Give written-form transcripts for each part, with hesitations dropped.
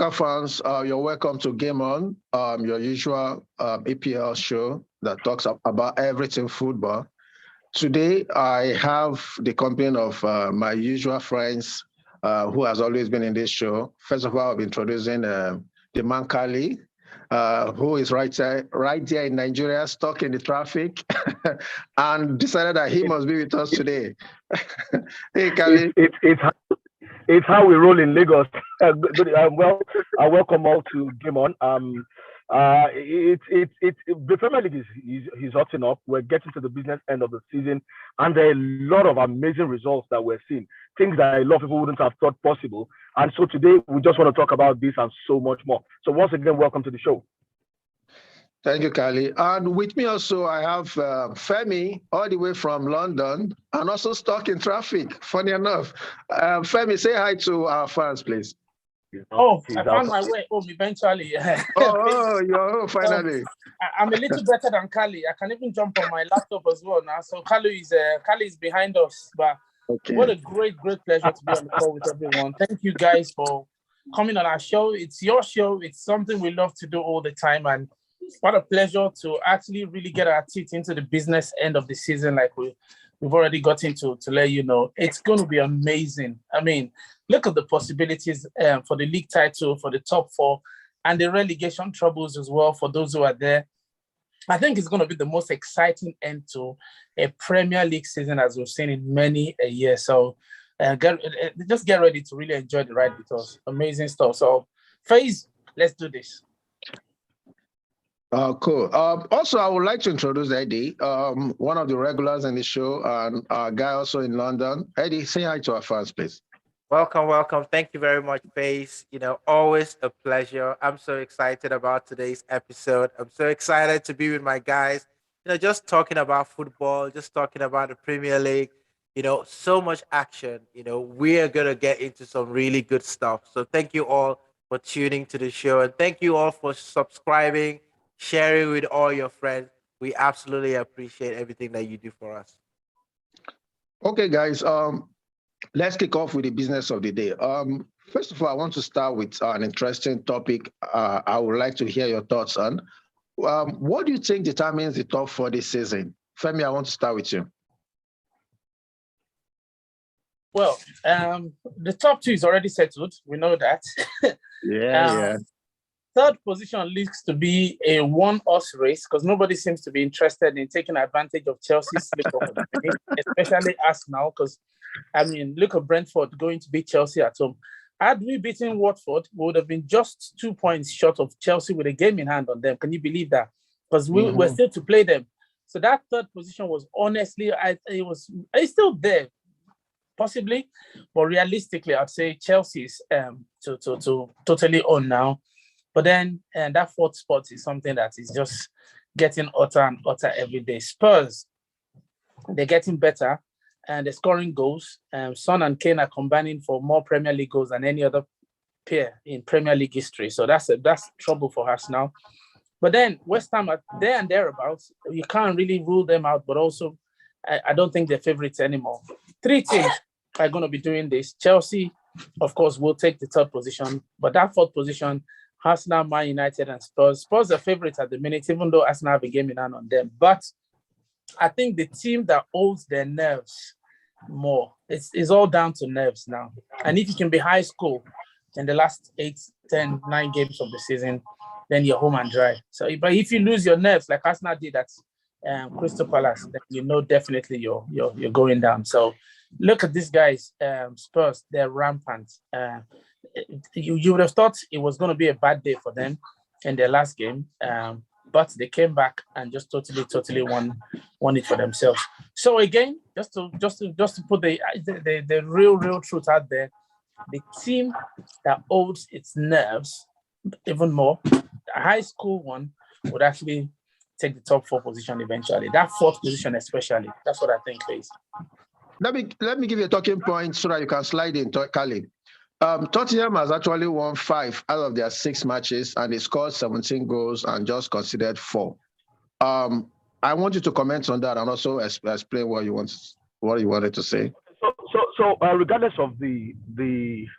soccer fans, you're welcome to Game On, your usual EPL show that talks about everything football. Today, I have the company of my usual friends who has always been in this show. First of all, I'll be introducing the man Kali, who is right there in Nigeria, stuck in the traffic, and decided that he must be with us today. Hey, Kali. It's how we roll in Lagos. Well, I welcome all to Game On. The Premier League is hotting up. We're getting to the business end of the season, and there are a lot of amazing results that we're seeing. Things that a lot of people wouldn't have thought possible. And so today we just want to talk about this and so much more. So once again, welcome to the show. Thank you, Kali. And with me also, I have Femi, all the way from London, and also stuck in traffic, funny enough. Femi, say hi to our fans, please. Oh, I found my way home eventually. You're home finally. I'm a little better than Kali. I can even jump on my laptop as well now. So Kali is behind us. But What a great pleasure to be on the call with everyone. Thank you guys for coming on our show. It's your show. It's something we love to do all the time. And what a pleasure to actually really get our teeth into the business end of the season, like we've already got into, to let you know. It's going to be amazing. I mean, look at the possibilities for the league title, for the top four, and the relegation troubles as well for those who are there. I think it's going to be the most exciting end to a Premier League season as we've seen in many a year. So just get ready to really enjoy the ride with us. Amazing stuff. So, FaZe, let's do this. Cool. Also, I would like to introduce Eddie, one of the regulars in the show, and a guy also in London. Eddie, say hi to our fans, please. Welcome. Thank you very much, FaZe. Always a pleasure. I'm so excited about today's episode. I'm so excited to be with my guys. Just talking about football, just talking about the Premier League. So much action. We are gonna get into some really good stuff. So thank you all for tuning to the show, and thank you all for subscribing, sharing with all your friends. We absolutely appreciate everything that you do for us. Okay, guys. Let's kick off with the business of the day. First of all, I want to start with an interesting topic. I would like to hear your thoughts on. What do you think determines the top four this season? Femi, I want to start with you. Well, the top two is already settled. We know that. Yeah. Third position looks to be a one-horse race because nobody seems to be interested in taking advantage of Chelsea's slip of the finish, especially us now. Because, look at Brentford going to beat Chelsea at home. Had we beaten Watford, we would have been just 2 points short of Chelsea with a game in hand on them. Can you believe that? Because we were still to play them. So that third position was honestly, it's still there, possibly, but realistically, I'd say Chelsea's to totally own now. But then, and that fourth spot is something that is just getting hotter and hotter every day. Spurs, they're getting better and they're scoring goals. Son and Kane are combining for more Premier League goals than any other pair in Premier League history. So that's trouble for us now. But then West Ham are there and thereabouts. You can't really rule them out, but also I don't think they're favorites anymore. 3 teams are going to be doing this. Chelsea, of course, will take the third position, but that fourth position, Arsenal, Man United, and Spurs. Spurs are favorites at the minute, even though Arsenal have a game in hand on them. But I think the team that holds their nerves more, it's all down to nerves now. And if you can be high score in the last 8, 10, 9 games of the season, then you're home and dry. So, but if you lose your nerves, like Arsenal did at Crystal Palace, then definitely you're going down. So look at these guys, Spurs, they're rampant. You would have thought it was going to be a bad day for them in their last game, but they came back and just totally won it for themselves. So again, just to put the real truth out there, the team that holds its nerves even more, a high school one, would actually take the top 4 position eventually. That 4th position especially, that's what I think is. Let me give you a talking point so that you can slide in, Kali. Tottenham has actually won 5 out of their 6 matches, and they scored 17 goals and just conceded 4. I want you to comment on that and also explain what you wanted to say. So, regardless of the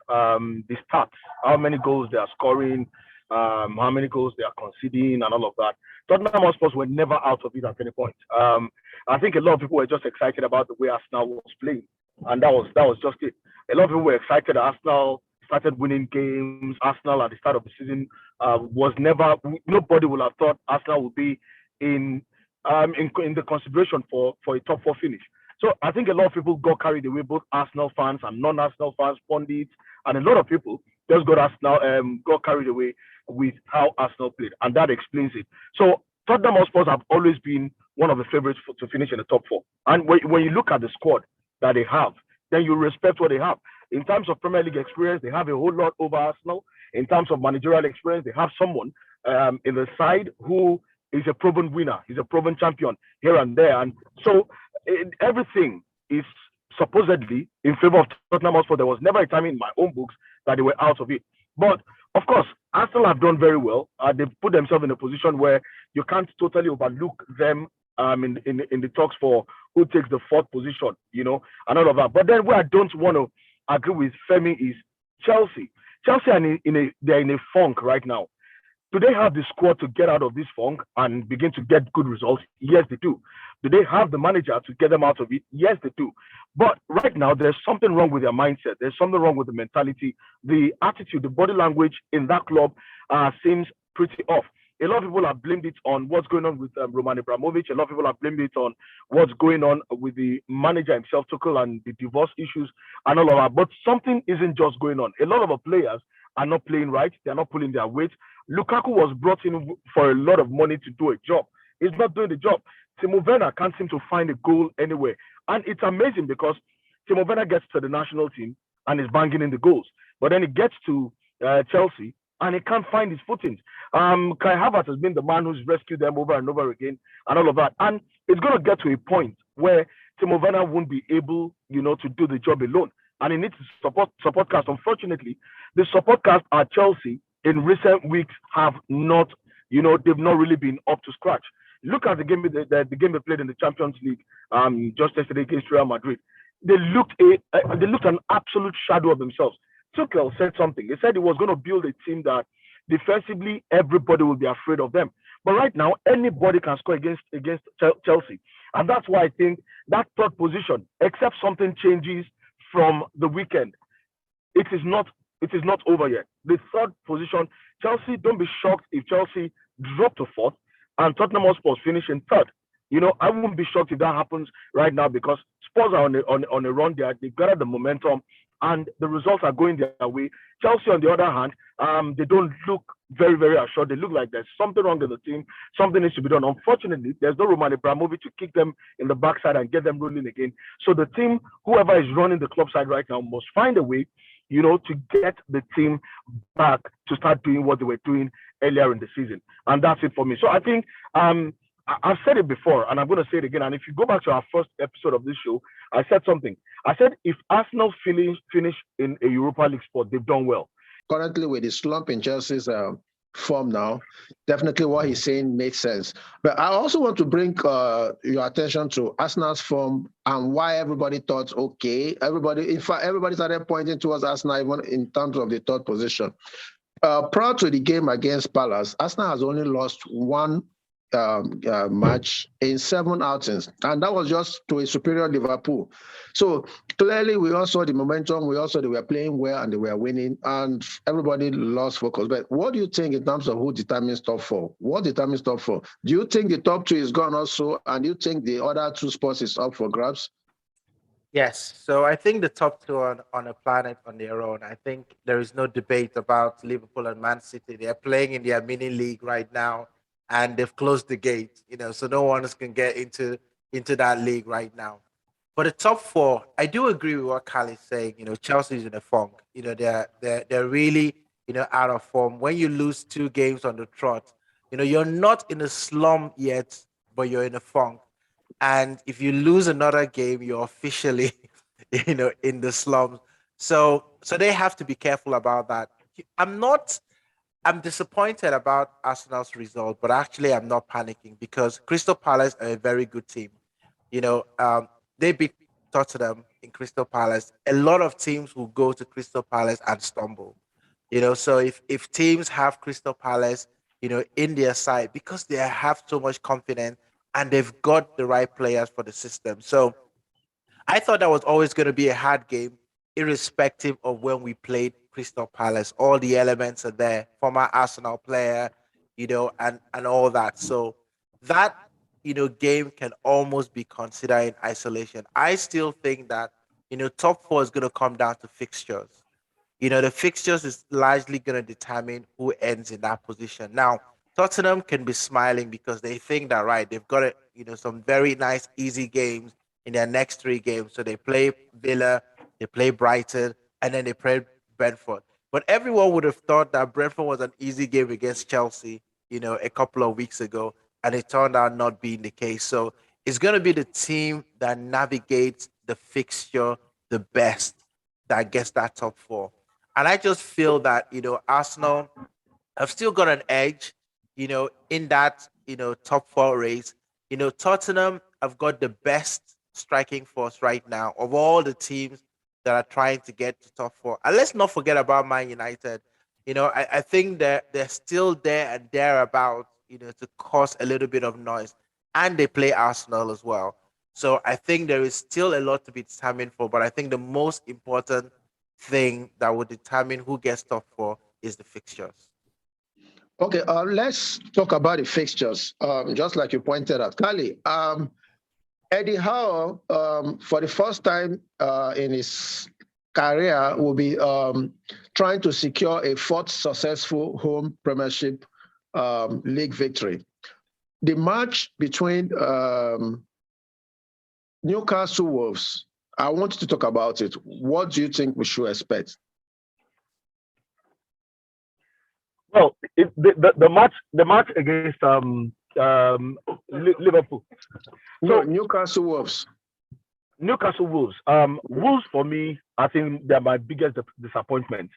stats, how many goals they are scoring, how many goals they are conceding, and all of that, Tottenham Hotspur were never out of it at any point. I think a lot of people were just excited about the way Arsenal was playing, and that was just it. A lot of people were excited. Arsenal started winning games. Arsenal at the start of the season was never. Nobody would have thought Arsenal would be in in the consideration for a top four finish. So I think a lot of people got carried away, both Arsenal fans and non-Arsenal fans, pundits, and a lot of people just got carried away with how Arsenal played, and that explains it. So Tottenham Hotspur have always been one of the favorites to finish in the top four. And when you look at the squad that they have, then you respect what they have. In terms of Premier League experience, they have a whole lot over Arsenal. In terms of managerial experience, they have someone in the side who is a proven winner. He's a proven champion here and there. And so everything is supposedly in favor of Tottenham Hotspur. There was never a time in my own books that they were out of it. But of course, Arsenal have done very well. They've put themselves in a position where you can't totally overlook them in the talks for who takes the fourth position, and all of that. But then where I don't want to agree with Femi is Chelsea. Chelsea are they're in a funk right now. Do they have the squad to get out of this funk and begin to get good results? Yes, they do. Do they have the manager to get them out of it? Yes, they do. But right now, there's something wrong with their mindset. There's something wrong with the mentality, the attitude, the body language in that club seems pretty off. A lot of people have blamed it on what's going on with Roman Abramovich. A lot of people have blamed it on what's going on with the manager himself, Tuchel, and the divorce issues and all of that. But something isn't just going on. A lot of our players are not playing right. They're not pulling their weight. Lukaku was brought in for a lot of money to do a job. He's not doing the job. Timo Werner can't seem to find a goal anywhere. And it's amazing because Timo Werner gets to the national team and is banging in the goals. But then he gets to Chelsea and he can't find his footings. Kai Havertz has been the man who's rescued them over and over again and all of that. And it's going to get to a point where Timo Werner won't be able, to do the job alone. And he needs support cast. Unfortunately, the support cast at Chelsea in recent weeks have not, they've not really been up to scratch. Look at the game they played in the Champions League just yesterday against Real Madrid. They looked an absolute shadow of themselves. Tuchel said something. He said he was going to build a team that defensively everybody will be afraid of them. But right now, anybody can score against Chelsea. And that's why I think that third position, except something changes from the weekend, it is not over yet. The third position, Chelsea, don't be shocked if Chelsea drop to fourth and Tottenham Hotspur finish in third. I wouldn't be shocked if that happens right now because Spurs are on a run there. They've gathered the momentum and the results are going their way. Chelsea, on the other hand, they don't look very, very assured. They look like there's something wrong with the team. Something needs to be done. Unfortunately, there's no Roman Abramovich to kick them in the backside and get them rolling again. So the team, whoever is running the club side right now, must find a way, to get the team back to start doing what they were doing earlier in the season. And that's it for me. So I think I've said it before, and I'm going to say it again. And if you go back to our first episode of this show, I said something. I said if Arsenal finish in a Europa League spot, they've done well. Currently, with the slump in Chelsea's form now, definitely what he's saying makes sense. But I also want to bring your attention to Arsenal's form and why everybody thought, everybody started pointing towards Arsenal even in terms of the third position. Prior to the game against Palace, Arsenal has only lost one match in 7 outings, and that was just to a superior Liverpool. So clearly we all saw the momentum, we also they were playing well and they were winning, and everybody lost focus. But what do you think in terms of who determines top 4? What determines top 4? Do you think the top 2 is gone also, and do you think the other 2 spots is up for grabs? Yes. So I think the top 2 on a planet on their own. I think there is no debate about Liverpool and Man City. They're playing in their mini league right now, and they've closed the gate, so no one can get into that league right now. For the top 4, I do agree with what Kyle is saying. Chelsea's in a funk. They're really, out of form. When you lose 2 games on the trot, you're not in a slump yet, but you're in a funk. And if you lose another game, you're officially, in the slums. So they have to be careful about that. I'm disappointed about Arsenal's result, but actually I'm not panicking because Crystal Palace are a very good team. They beat Tottenham in Crystal Palace, a lot of teams will go to Crystal Palace and stumble. So if teams have Crystal Palace, in their side because they have so much confidence and they've got the right players for the system. So I thought that was always going to be a hard game, irrespective of when we played Crystal Palace. All the elements are there, former Arsenal player, and all that. So that game can almost be considered in isolation. I still think that top four is going to come down to fixtures. The fixtures is largely going to determine who ends in that position. Now, Tottenham can be smiling because they think that right, they've got some very nice easy games in their next three games. So they play Villa, they play Brighton, and then they play Brentford. But everyone would have thought that Brentford was an easy game against Chelsea, a couple of weeks ago, and it turned out not being the case. So it's going to be the team that navigates the fixture the best that gets that top four. And I just feel that, Arsenal have still got an edge, in that, top four race. Tottenham have got the best striking force right now of all the teams that are trying to get to top four. And let's not forget about Man United. I think that they're still there and thereabouts, to cause a little bit of noise. And they play Arsenal as well. So I think there is still a lot to be determined for. But I think the most important thing that would determine who gets top four is the fixtures. Okay, let's talk about the fixtures. Just like you pointed out, Kali, Eddie Howe, for the first time in his career, will be trying to secure a fourth successful home Premiership league victory. The match between Newcastle Wolves, I want you to talk about it. What do you think we should expect? Well, the match against Liverpool. So Newcastle Wolves. Newcastle Wolves. Wolves for me, I think they're my biggest disappointment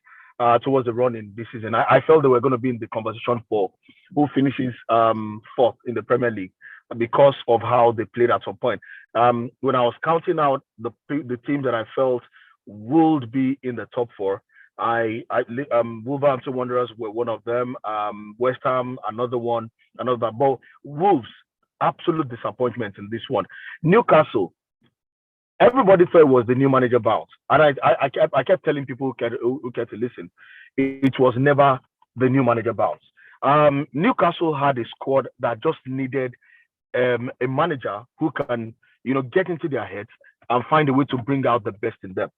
towards the run in this season. I felt they were going to be in the conversation for who finishes fourth in the Premier League because of how they played at some point. When I was counting out the teams that I felt would be in the top four, Wolverhampton Wanderers were one of them. West Ham, another one, But Wolves, absolute disappointment in this one. Newcastle, everybody thought it was the new manager bounce, and I kept telling people who cared to listen, it was never the new manager bounce. Newcastle had a squad that just needed a manager who can, get into their heads and find a way to bring out the best in them.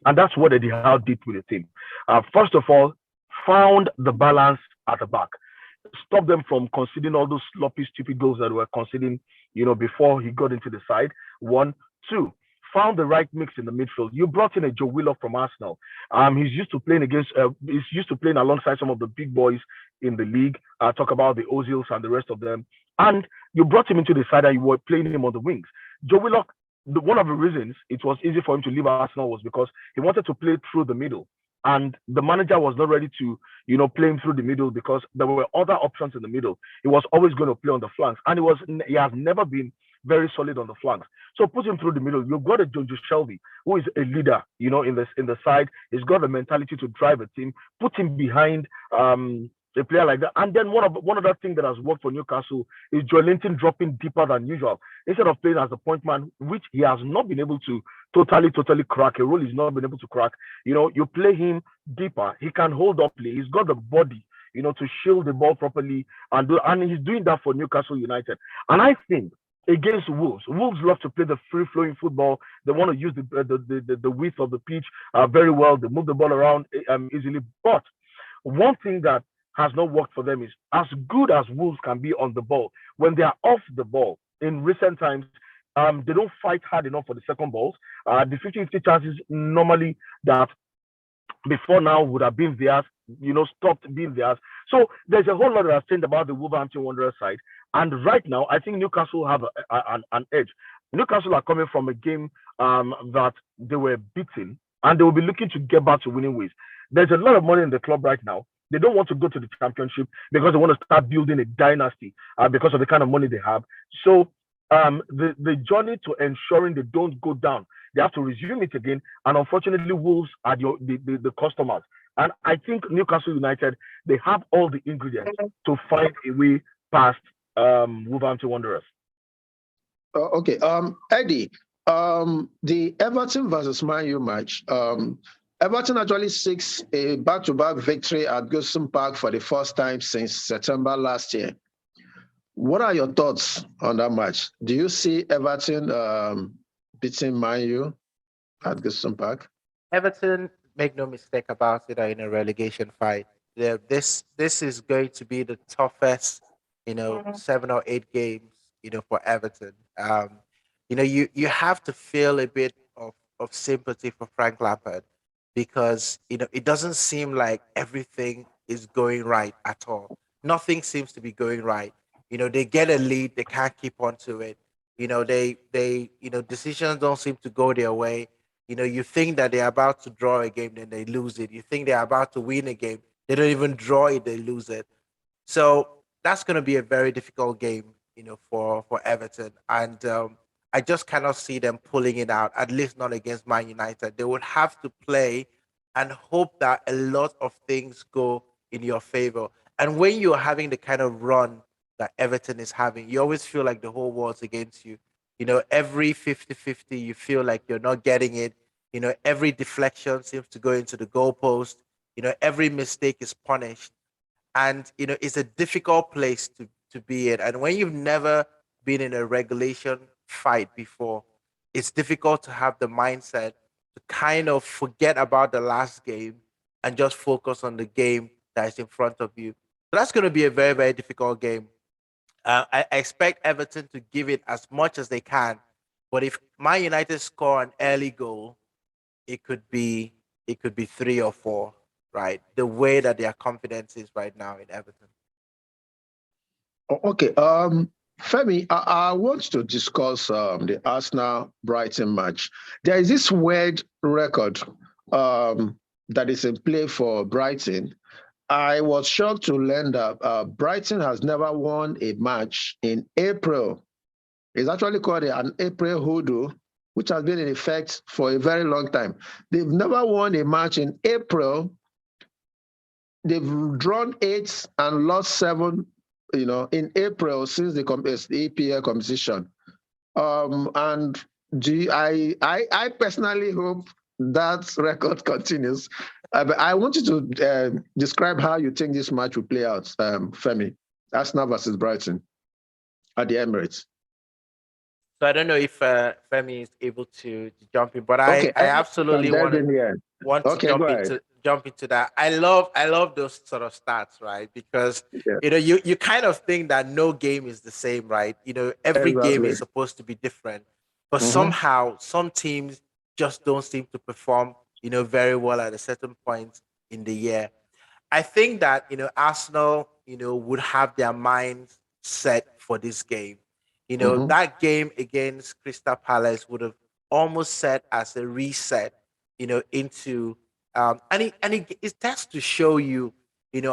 And that's what Eddie Howe did with the team. First of all, found the balance at the back. Stop them from conceding all those sloppy, stupid goals that were conceding, before he got into the side. 1, 2, found the right mix in the midfield. You brought in a Joe Willock from Arsenal. He's used to playing alongside some of the big boys in the league. Talk about the Ozils and the rest of them. And you brought him into the side and you were playing him on the wings. Joe Willock, one of the reasons it was easy for him to leave Arsenal was because he wanted to play through the middle. And the manager was not ready to, play him through the middle because there were other options in the middle. He was always going to play on the flanks. And he has never been very solid on the flanks. So put him through the middle. You've got a Jojo Shelby, who is a leader, in the side. He's got the mentality to drive a team. Put him behind a player like that. And then one other thing that has worked for Newcastle is Joelinton dropping deeper than usual. Instead of playing as a point man, which he has not been able to totally crack, a role he's not been able to crack. You play him deeper. He can hold up play. He's got the body, to shield the ball properly. And he's doing that for Newcastle United. And I think against Wolves love to play the free-flowing football. They want to use the width of the pitch very well. They move the ball around easily. But one thing that has not worked for them is as good as Wolves can be on the ball. When they are off the ball in recent times, they don't fight hard enough for the second balls. The 50-50 chances normally that before now would have been theirs, stopped being theirs. So there's a whole lot that has changed about the Wolverhampton Wanderers side. And right now, I think Newcastle have an edge. Newcastle are coming from a game that they were beaten, and they will be looking to get back to winning ways. There's a lot of money in the club right now. They don't want to go to the championship because they want to start building a dynasty because of the kind of money they have. So the journey to ensuring they don't go down. They have to resume it again, and unfortunately, Wolves are the customers. And I think Newcastle United, they have all the ingredients to find a way past Wolverhampton Wanderers. Okay. Eddie, the Everton versus Man U match. Everton actually seeks a back-to-back victory at Goodison Park for the first time since September last year. What are your thoughts on that match? Do you see Everton beating Man U at Goodison Park? Everton, make no mistake about it, are in a relegation fight. This is going to be the toughest, 7 or 8 games, for Everton. You have to feel a bit of sympathy for Frank Lampard because it doesn't seem like everything is going right at all. Nothing seems to be going right. They get a lead, they can't keep on to it. Decisions don't seem to go their way. You think that they're about to draw a game, then they lose it. You think they're about to win a game, they don't even draw it, they lose it. So that's going to be a very difficult game, for Everton. And I just cannot see them pulling it out, at least not against Man United. They would have to play and hope that a lot of things go in your favor. And when you're having the kind of run that Everton is having, you always feel like the whole world's against you. Every 50-50, you feel like you're not getting it. Every deflection seems to go into the goalpost. Every mistake is punished. And, it's a difficult place to be in. And when you've never been in a regulation fight before, it's difficult to have the mindset to kind of forget about the last game and just focus on the game that is in front of you. So that's going to be a very, very difficult game. I expect Everton to give it as much as they can, but if Man United score an early goal, it could be 3 or 4, right? The way that their confidence is right now in Everton. Okay. Femi, I want to discuss the Arsenal Brighton match. There is this weird record that is in play for Brighton. I was shocked to learn that Brighton has never won a match in April. It's actually called an April hoodoo, which has been in effect for a very long time. They've never won a match in April. They've drawn 8 and lost 7, in April since the EPL competition. And I personally hope that record continues. But I want you to describe how you think this match will play out, Femi. Arsenal versus Brighton at the Emirates. So I don't know if Femi is able to jump in, but I absolutely want to jump into that. I love those sort of stats, right? Because you kind of think that no game is the same, right? Every game is supposed to be different, but somehow some teams just don't seem to perform, very well at a certain point in the year. I think that Arsenal, would have their minds set for this game. That game against Crystal Palace would have almost set as a reset, into it tends to show you,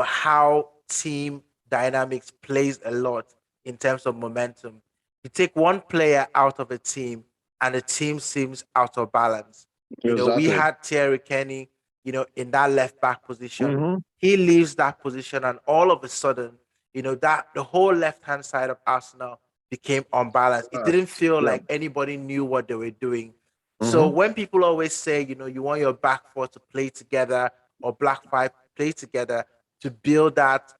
how team dynamics plays a lot in terms of momentum. You take one player out of a team and the team seems out of balance. We had Thierry Kenny, in that left back position. He leaves that position and all of a sudden, that the whole left hand side of Arsenal became unbalanced. It didn't feel like anybody knew what they were doing. So when people always say, you want your back four to play together or black five play together to build that,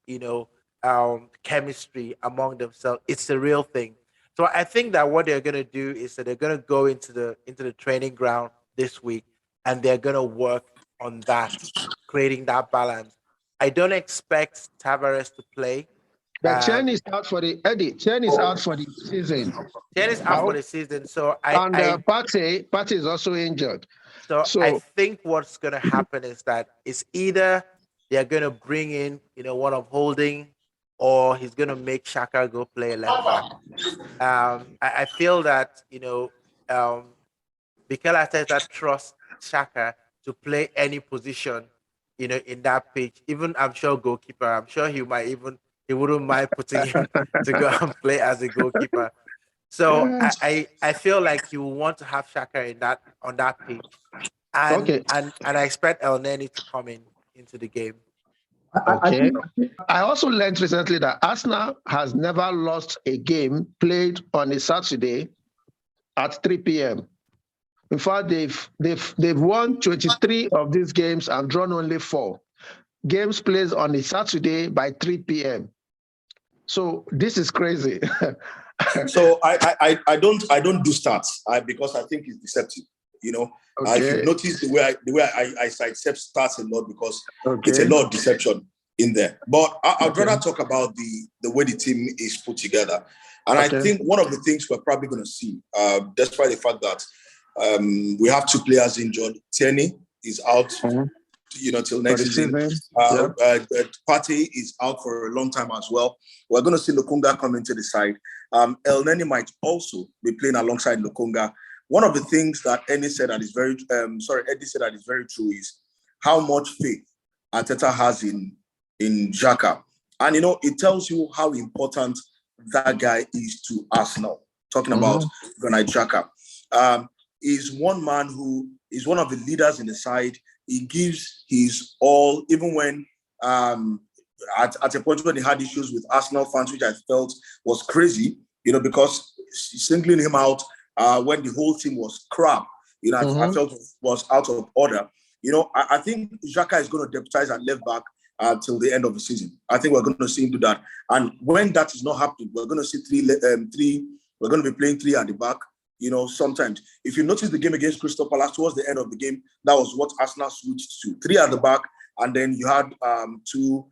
chemistry among themselves, it's the real thing. So I think that what they're going to do is that they're going to go into the training ground this week and they're going to work on that, creating that balance. I don't expect Tavares to play. But Chen is out for the Chen is out for the season. Chen is out for the season, so Partey is also injured. So I think what's going to happen is that it's either they're going to bring in, one of Holding, or he's going to make Xhaka go play left back. I feel that Mikel Arteta trusts Xhaka to play any position, in that pitch. Even I'm sure goalkeeper. I'm sure he wouldn't mind putting him to go and play as a goalkeeper. So Yes. I feel like you want to have Shaka in that on that pitch, and Okay. and I expect El Neni to come into the game. I Okay. think I also learned recently that Arsenal has never lost a game played on a Saturday at 3 p.m. In fact, they've won 23 of these games and drawn only 4 games played on a Saturday by 3 p.m. So this is crazy. So I don't do stats because I think it's deceptive. You know, if you've Okay. noticed the way I accept stats a lot because it's a Okay. lot of deception in there. But I'd Okay. rather talk about the way the team is put together. And I Okay. think one of the things we're probably going to see, despite the fact that we have 2 players injured, Tierney is out, Mhm. till For next the season. season. Yep. Partey is out for a long time as well. We're going to see Lokonga come into the side. El Neni might also be playing alongside Lokonga. One of the things that Eddie said that is very true is how much faith Arteta has in Xhaka. And it tells you how important that guy is to Arsenal. Talking about Granit Xhaka. Is one man who is one of the leaders in the side. He gives his all, even when at a point when he had issues with Arsenal fans, which I felt was crazy, because singling him out when the whole team was crap, I felt was out of order. I think Xhaka is going to deputize at left back till the end of the season. I think we're going to see him do that. And when that is not happening, we're going to see three. We're going to be playing 3 at the back. Sometimes if you notice the game against Crystal Palace towards the end of the game, that was what Arsenal switched to 3 at the back, and then you had 2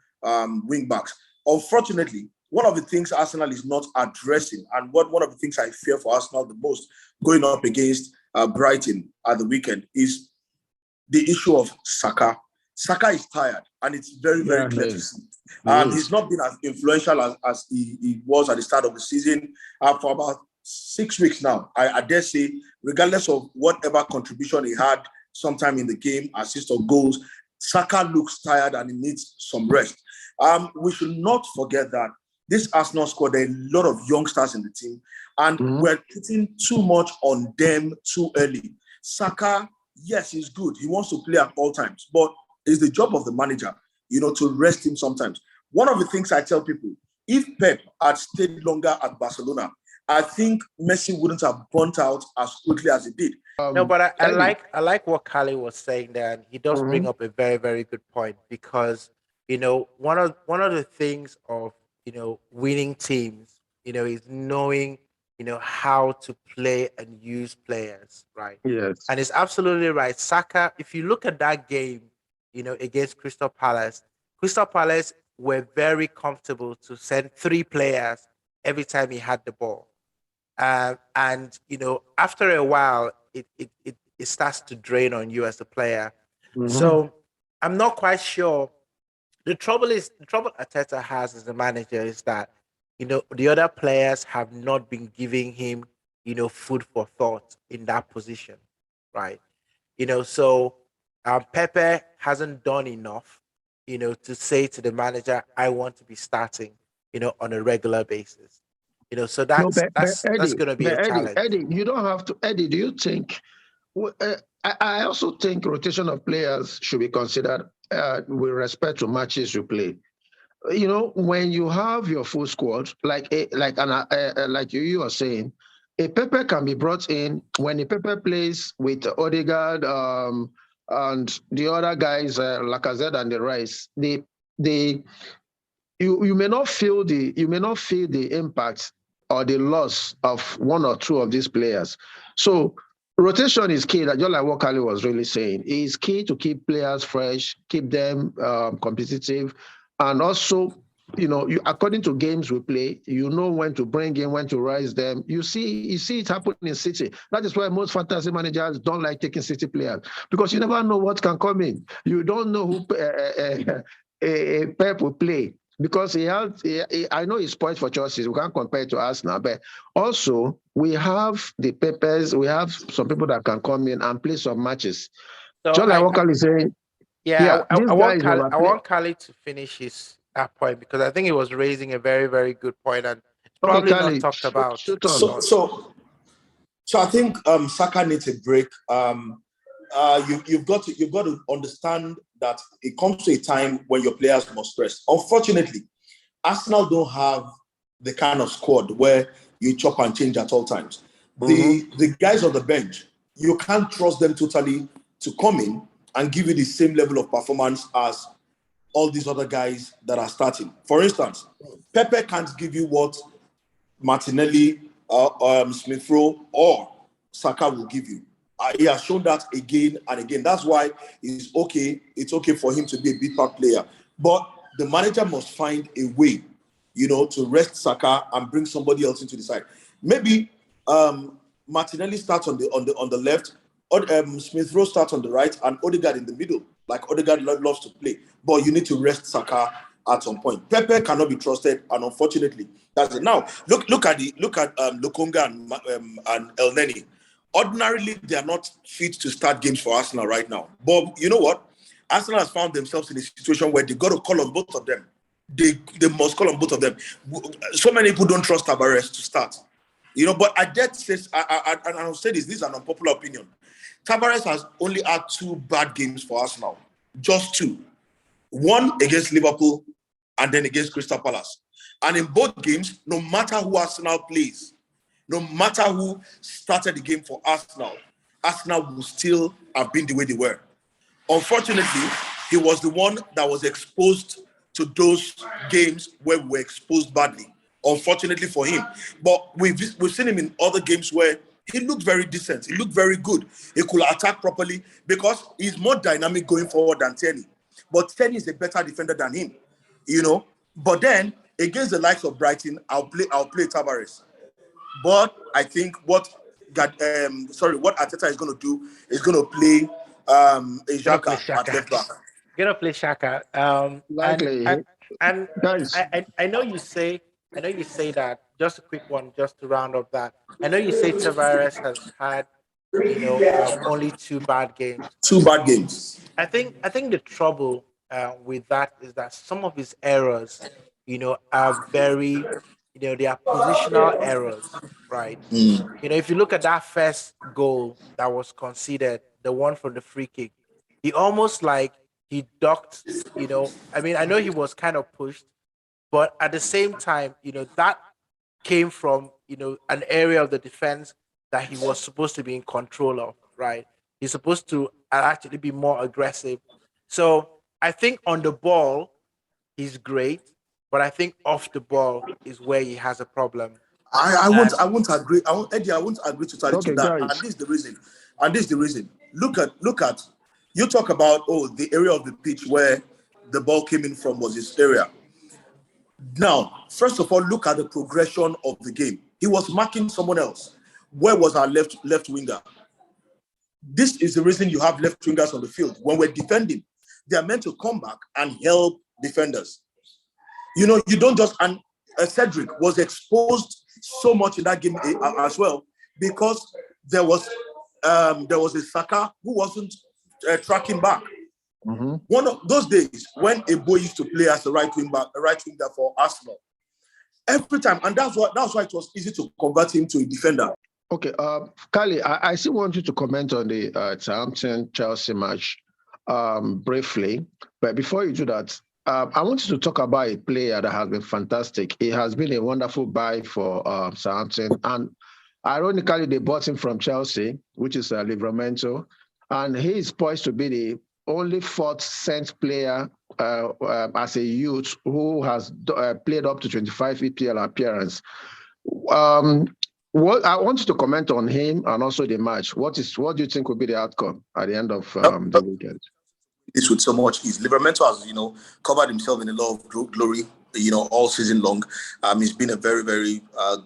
wing backs. Unfortunately, one of the things Arsenal is not addressing, and one of the things I fear for Arsenal the most going up against Brighton at the weekend is the issue of Saka. Saka is tired, and it's very, very clear to see. He's not been as influential as he was at the start of the season for about 6 weeks now. I dare say, regardless of whatever contribution he had sometime in the game, assist or goals, Saka looks tired and he needs some rest. We should not forget that this Arsenal squad, there are a lot of youngsters in the team, and we're putting too much on them too early. Saka, yes, he's good. He wants to play at all times, but it's the job of the manager, to rest him sometimes. One of the things I tell people, if Pep had stayed longer at Barcelona, I think Messi wouldn't have burnt out as quickly as he did. No, but I like what Kali was saying there, and he does bring up a very, very good point because one of the things of winning teams is knowing how to play and use players, right? Yes. And it's absolutely right. Saka, if you look at that game, against Crystal Palace were very comfortable to send 3 players every time he had the ball. And after a while, it starts to drain on you as a player. So I'm not quite sure. The trouble Arteta has as a manager is that the other players have not been giving him food for thought in that position, right? So Pepe hasn't done enough, to say to the manager, I want to be starting, on a regular basis. So that's Eddie, going to be a challenge. Eddie, you don't have to. Eddie, do you think? I also think rotation of players should be considered with respect to matches you play. When you have your full squad, like you are saying, a Pepe can be brought in when a Pepe plays with Odegaard and the other guys, Lacazette and the rest. You may not feel the impact or the loss of 1 or 2 of these players. So rotation is key. Just like what Kali was really saying, it is key to keep players fresh, keep them competitive, and also, according to games we play, when to bring in, when to rise them. You see it happen in City. That is why most fantasy managers don't like taking City players, because you never know what can come in. You don't know who Pep will play. Because I know he's poised for Chelsea. We can't compare it to us now, but also we have the Peppers. We have some people that can come in and play some matches. So Just like what Kali is saying. I want Kali to finish that point because I think he was raising a very, very good point, and Okay, probably not Kali, talked about shoot a on. So, lot. so, so I think Saka needs a break. You've got to understand that it comes to a time when your players must rest. Unfortunately, Arsenal don't have the kind of squad where you chop and change at all times. The guys on the bench, you can't trust them totally to come in and give you the same level of performance as all these other guys that are starting. For instance, Pepe can't give you what Martinelli, Smith Rowe, or Saka will give you. He has shown that again and again. That's why it's okay. It's okay for him to be a big part player, but the manager must find a way, to rest Saka and bring somebody else into the side. Maybe Martinelli starts on the left, or Smith Rowe starts on the right, and Odegaard in the middle. Like Odegaard loves to play, but you need to rest Saka at some point. Pepe cannot be trusted, and unfortunately, that's it. Now, look at Lokonga and El Neni. Ordinarily, they are not fit to start games for Arsenal right now. But you know what? Arsenal has found themselves in a situation where they got to call on both of them. They must call on both of them. So many people don't trust Tavares to start. But I dare say, I'll say this is an unpopular opinion. Tavares has only had 2 bad games for Arsenal. Just 2. One against Liverpool and then against Crystal Palace. And in both games, no matter who Arsenal plays, no matter who started the game for Arsenal, Arsenal will still have been the way they were. Unfortunately, he was the one that was exposed to those games where we were exposed badly. Unfortunately for him. But we've seen him in other games where he looked very decent. He looked very good. He could attack properly because he's more dynamic going forward than Tierney. But Tierney is a better defender than him, But then against the likes of Brighton, I'll play Tavares. But I think what Arteta is going to do is going to play Xhaka at left back. Gonna play Shaka. Likely, And guys. I know you say that, just a quick one just to round up that. I know you say Tavares has had only 2 bad games. 2 bad games. I think the trouble with that is that some of his errors, are very, they are positional errors, right? If you look at that first goal that was conceded, the one from the free kick, he almost like he ducked. I mean, I know he was kind of pushed, but at the same time, that came from an area of the defense that he was supposed to be in control of, right? He's supposed to actually be more aggressive. So I think on the ball, he's great, but I think off the ball is where he has a problem. And I won't agree. Eddie, I won't agree totally to Okay, that. guys. And this is the reason. Look at. You talk about the area of the pitch where the ball came in from was his area. Now, first of all, look at the progression of the game. He was marking someone else. Where was our left winger? This is the reason you have left wingers on the field. When we're defending, they are meant to come back and help defenders. You don't just, and Cedric was exposed so much in that game as well because there was a Saka who wasn't tracking back. One of those days when a boy used to play as a right winger for Arsenal, every time, and that's why it was easy to convert him to a defender. Okay, Kali, I still want you to comment on the Southampton-Chelsea match briefly. But before you do that, I want you to talk about a player that has been fantastic. He has been a wonderful buy for Southampton. And ironically, they bought him from Chelsea, which is Livramento. And he is poised to be the only 4th cent player as a youth who has played up to 25 EPL appearances. What I want you to comment on him and also the match. What do you think will be the outcome at the end of the weekend? This with so much ease. Livramento has, covered himself in a lot of glory, all season long. He's been a very, very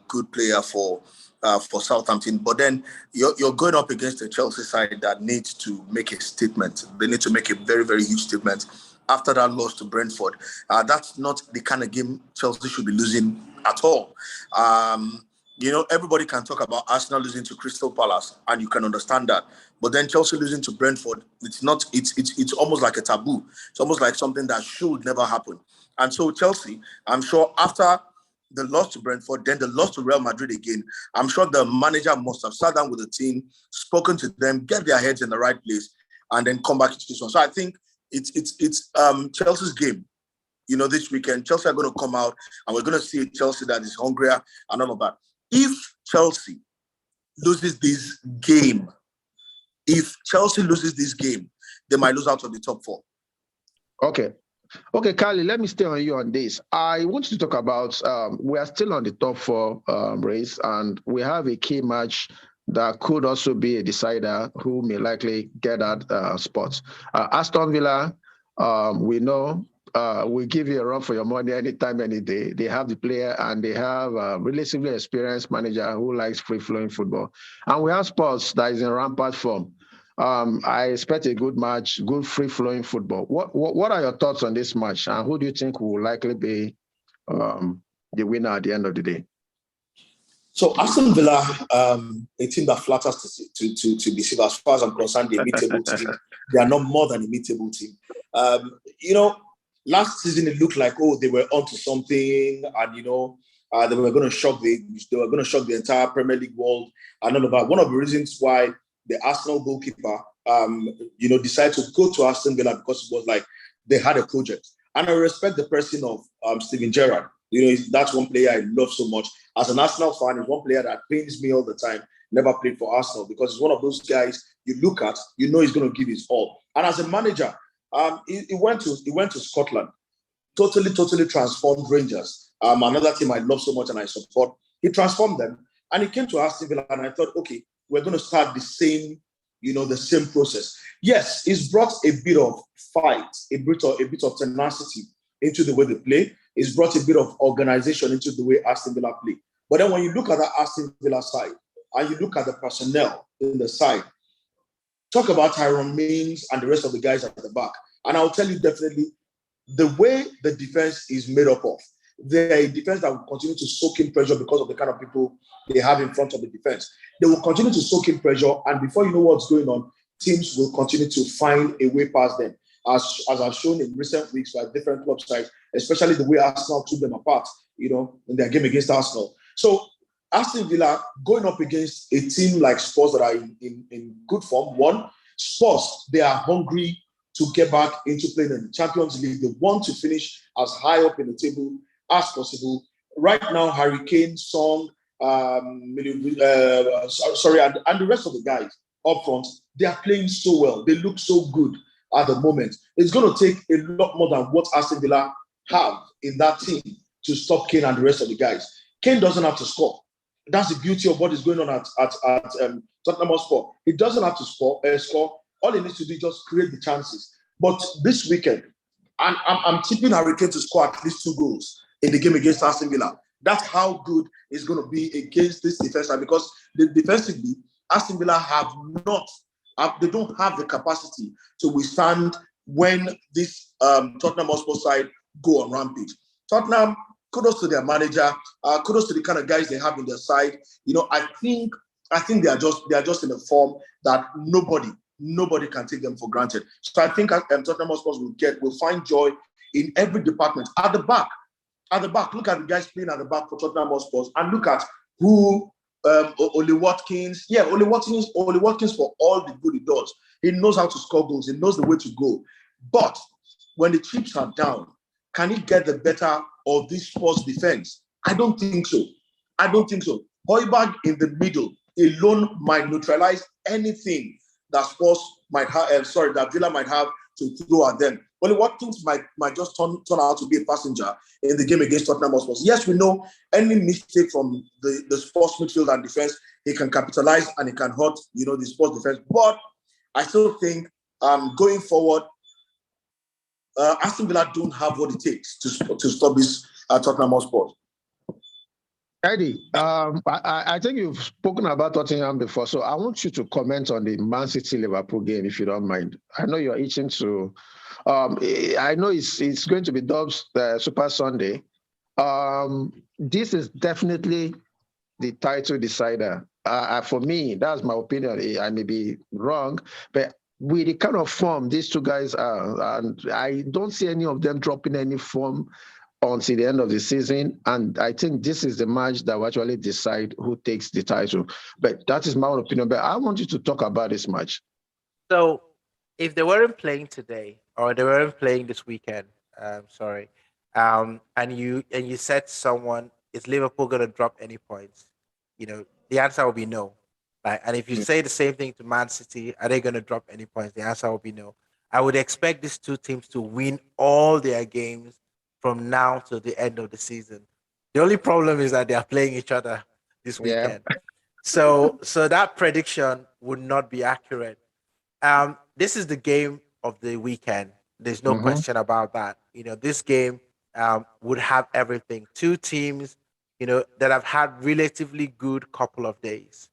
good player for Southampton. But then you're going up against a Chelsea side that needs to make a statement. They need to make a very, very huge statement after that loss to Brentford. That's not the kind of game Chelsea should be losing at all. Everybody can talk about Arsenal losing to Crystal Palace, and you can understand that. But then Chelsea losing to Brentford, it's not. It's almost like a taboo. It's almost like something that should never happen. And so Chelsea, I'm sure after the loss to Brentford, then the loss to Real Madrid again. I'm sure the manager must have sat down with the team, spoken to them, get their heads in the right place, and then come back to this one. So I think it's Chelsea's game. This weekend, Chelsea are going to come out and we're going to see a Chelsea that is hungrier and all of that. If Chelsea loses this game, they might lose out of the top 4. Okay, Carly, let me stay on you on this. I want to talk about, we are still on the top 4 race, and we have a key match that could also be a decider who may likely get that spot. Aston Villa, we know, will give you a run for your money anytime, any day. They have the player and they have a relatively experienced manager who likes free-flowing football. And we have Spurs that is in rampant form. I expect a good match, good free-flowing football. What are your thoughts on this match, and who do you think will likely be the winner at the end of the day? So Aston Villa, a team that flatters to be seen. As far as I'm concerned, the immutable team. They are not more than a immutable team. Last season it looked like they were onto something, and they were going to shock the entire Premier League world and all of that. One of the reasons why the Arsenal goalkeeper, decided to go to Aston Villa because it was like they had a project. And I respect the person of Steven Gerrard. That's one player I love so much. As an Arsenal fan, he's one player that pains me all the time. Never played for Arsenal because he's one of those guys you look at, he's going to give his all. And as a manager, he went to Scotland, totally transformed Rangers. Another team I love so much and I support. He transformed them, and he came to Aston Villa, and I thought, okay, we're going to start the same process. Yes, he's brought a bit of fight, a bit of tenacity into the way they play. He's brought a bit of organization into the way Aston Villa play. But then when you look at the Aston Villa side and you look at the personnel in the side, talk about Tyrone Mings and the rest of the guys at the back. And I'll tell you definitely, the way the defense is made up of, they're a defense that will continue to soak in pressure because of the kind of people they have in front of the defense. They will continue to soak in pressure, and before you know what's going on, teams will continue to find a way past them. As I've shown in recent weeks by different club sides, especially the way Arsenal took them apart, in their game against Arsenal. So Aston Villa going up against a team like Spurs that are in good form. One, Spurs, they are hungry to get back into playing in the Champions League. They want to finish as high up in the table as possible. Right now, Harry Kane, Son, and the rest of the guys up front, they are playing so well. They look so good at the moment. It's going to take a lot more than what Aston Villa have in that team to stop Kane and the rest of the guys. Kane doesn't have to score. That's the beauty of what is going on at Tottenham Hotspur. He doesn't have to score. All he needs to do is just create the chances. But this weekend, I'm tipping Harry Kane to score at least 2 goals in the game against Aston Villa. That's how good it's going to be against this defense, because defensively, Aston Villa they don't have the capacity to withstand when this Tottenham Hotspur side go on rampage. Tottenham, kudos to their manager, kudos to the kind of guys they have in their side. I think they are just in a form that nobody can take them for granted. So I think Tottenham Hotspur will find joy in every department. At the back, look at the guys playing at the back for Tottenham Hotspur, and look at who Oli Watkins. Yeah, Oli Watkins for all the good he does. He knows how to score goals. He knows the way to go. But when the chips are down, can he get the better of this Spurs defense? I don't think so. Højbjerg in the middle alone might neutralize anything that that Villa might have to throw at them. Only Watkins might just turn out to be a passenger in the game against Tottenham Hotspur. Yes, we know any mistake from the Spurs midfield and defense, he can capitalize and he can hurt, the Spurs defense. But I still think going forward, Aston Villa don't have what it takes to stop this Tottenham Hotspur. Eddie, I think you've spoken about Tottenham before, so I want you to comment on the Man City-Liverpool game, if you don't mind. I know you're itching to. I know it's going to be Dobbs Super Sunday. This is definitely the title decider. For me, that's my opinion. I may be wrong, but with the kind of form these two guys are, and I don't see any of them dropping any form until the end of the season. And I think this is the match that will actually decide who takes the title. But that is my own opinion. But I want you to talk about this match. So, if they weren't playing today or they weren't playing this weekend, sorry, and you said to someone, "Is Liverpool going to drop any points?" The answer will be no. Like, and if you say the same thing to Man City, are they going to drop any points? The answer will be no. I would expect these two teams to win all their games from now to the end of the season. The only problem is that they are playing each other this Yeah. weekend. So that prediction would not be accurate. This is the game of the weekend. There's no Mm-hmm. question about that. This game would have everything. Two teams, that have had relatively good couple of days.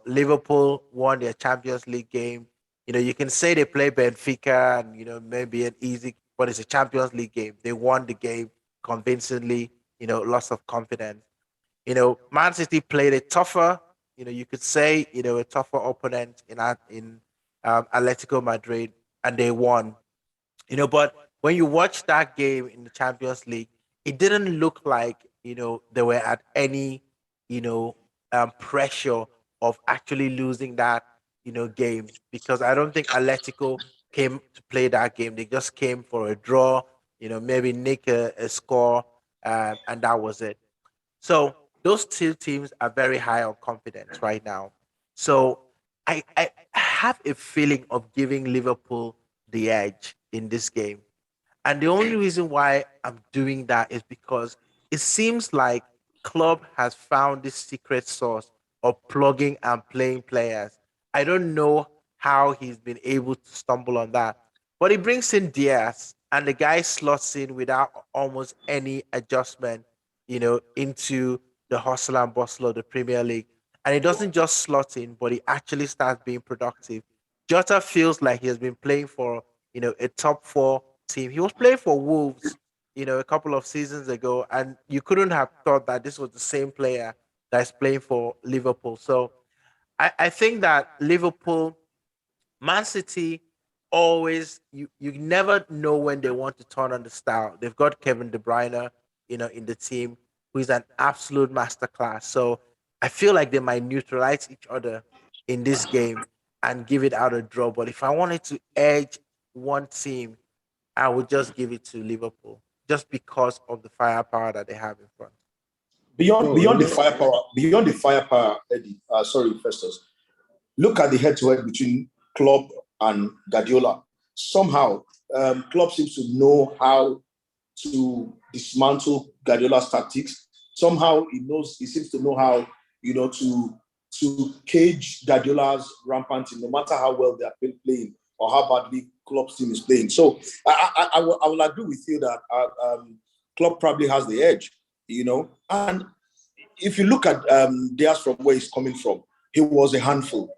Liverpool won their Champions League game. You can say they play Benfica and maybe an easy, but it's a Champions League game. They won the game convincingly. Lots of confidence. Man City played a tougher, you could say, a tougher opponent in Atletico Madrid, and they won. But when you watch that game in the Champions League, it didn't look like they were at any pressure of actually losing that game, because I don't think Atletico came to play that game. They just came for a draw, maybe nick a score, and that was it. So those two teams are very high on confidence right now. So I have a feeling of giving Liverpool the edge in this game. And the only reason why I'm doing that is because it seems like Klopp has found this secret sauce of plugging and playing players. I don't know how he's been able to stumble on that. But he brings in Diaz, and the guy slots in without almost any adjustment, into the hustle and bustle of the Premier League. And he doesn't just slot in, but he actually starts being productive. Jota feels like he has been playing for, a top four team. He was playing for Wolves, a couple of seasons ago, and you couldn't have thought that this was the same player that's playing for Liverpool. So I think that Liverpool, Man City, always you never know when they want to turn on the style. They've got Kevin De Bruyne, in the team, who is an absolute masterclass. So I feel like they might neutralize each other in this game and give it out a draw. But if I wanted to edge one team, I would just give it to Liverpool, just because of the firepower that they have in front. Beyond the firepower, Eddie. Sorry, Festus. Look at the head-to-head between Klopp and Guardiola. Somehow, Klopp seems to know how to dismantle Guardiola's tactics. Somehow, he seems to know how, to cage Guardiola's rampanting, no matter how well they are playing or how badly Klopp's team is playing. So I will agree with you that Klopp probably has the edge, And if you look at Diaz from where he's coming from, he was a handful.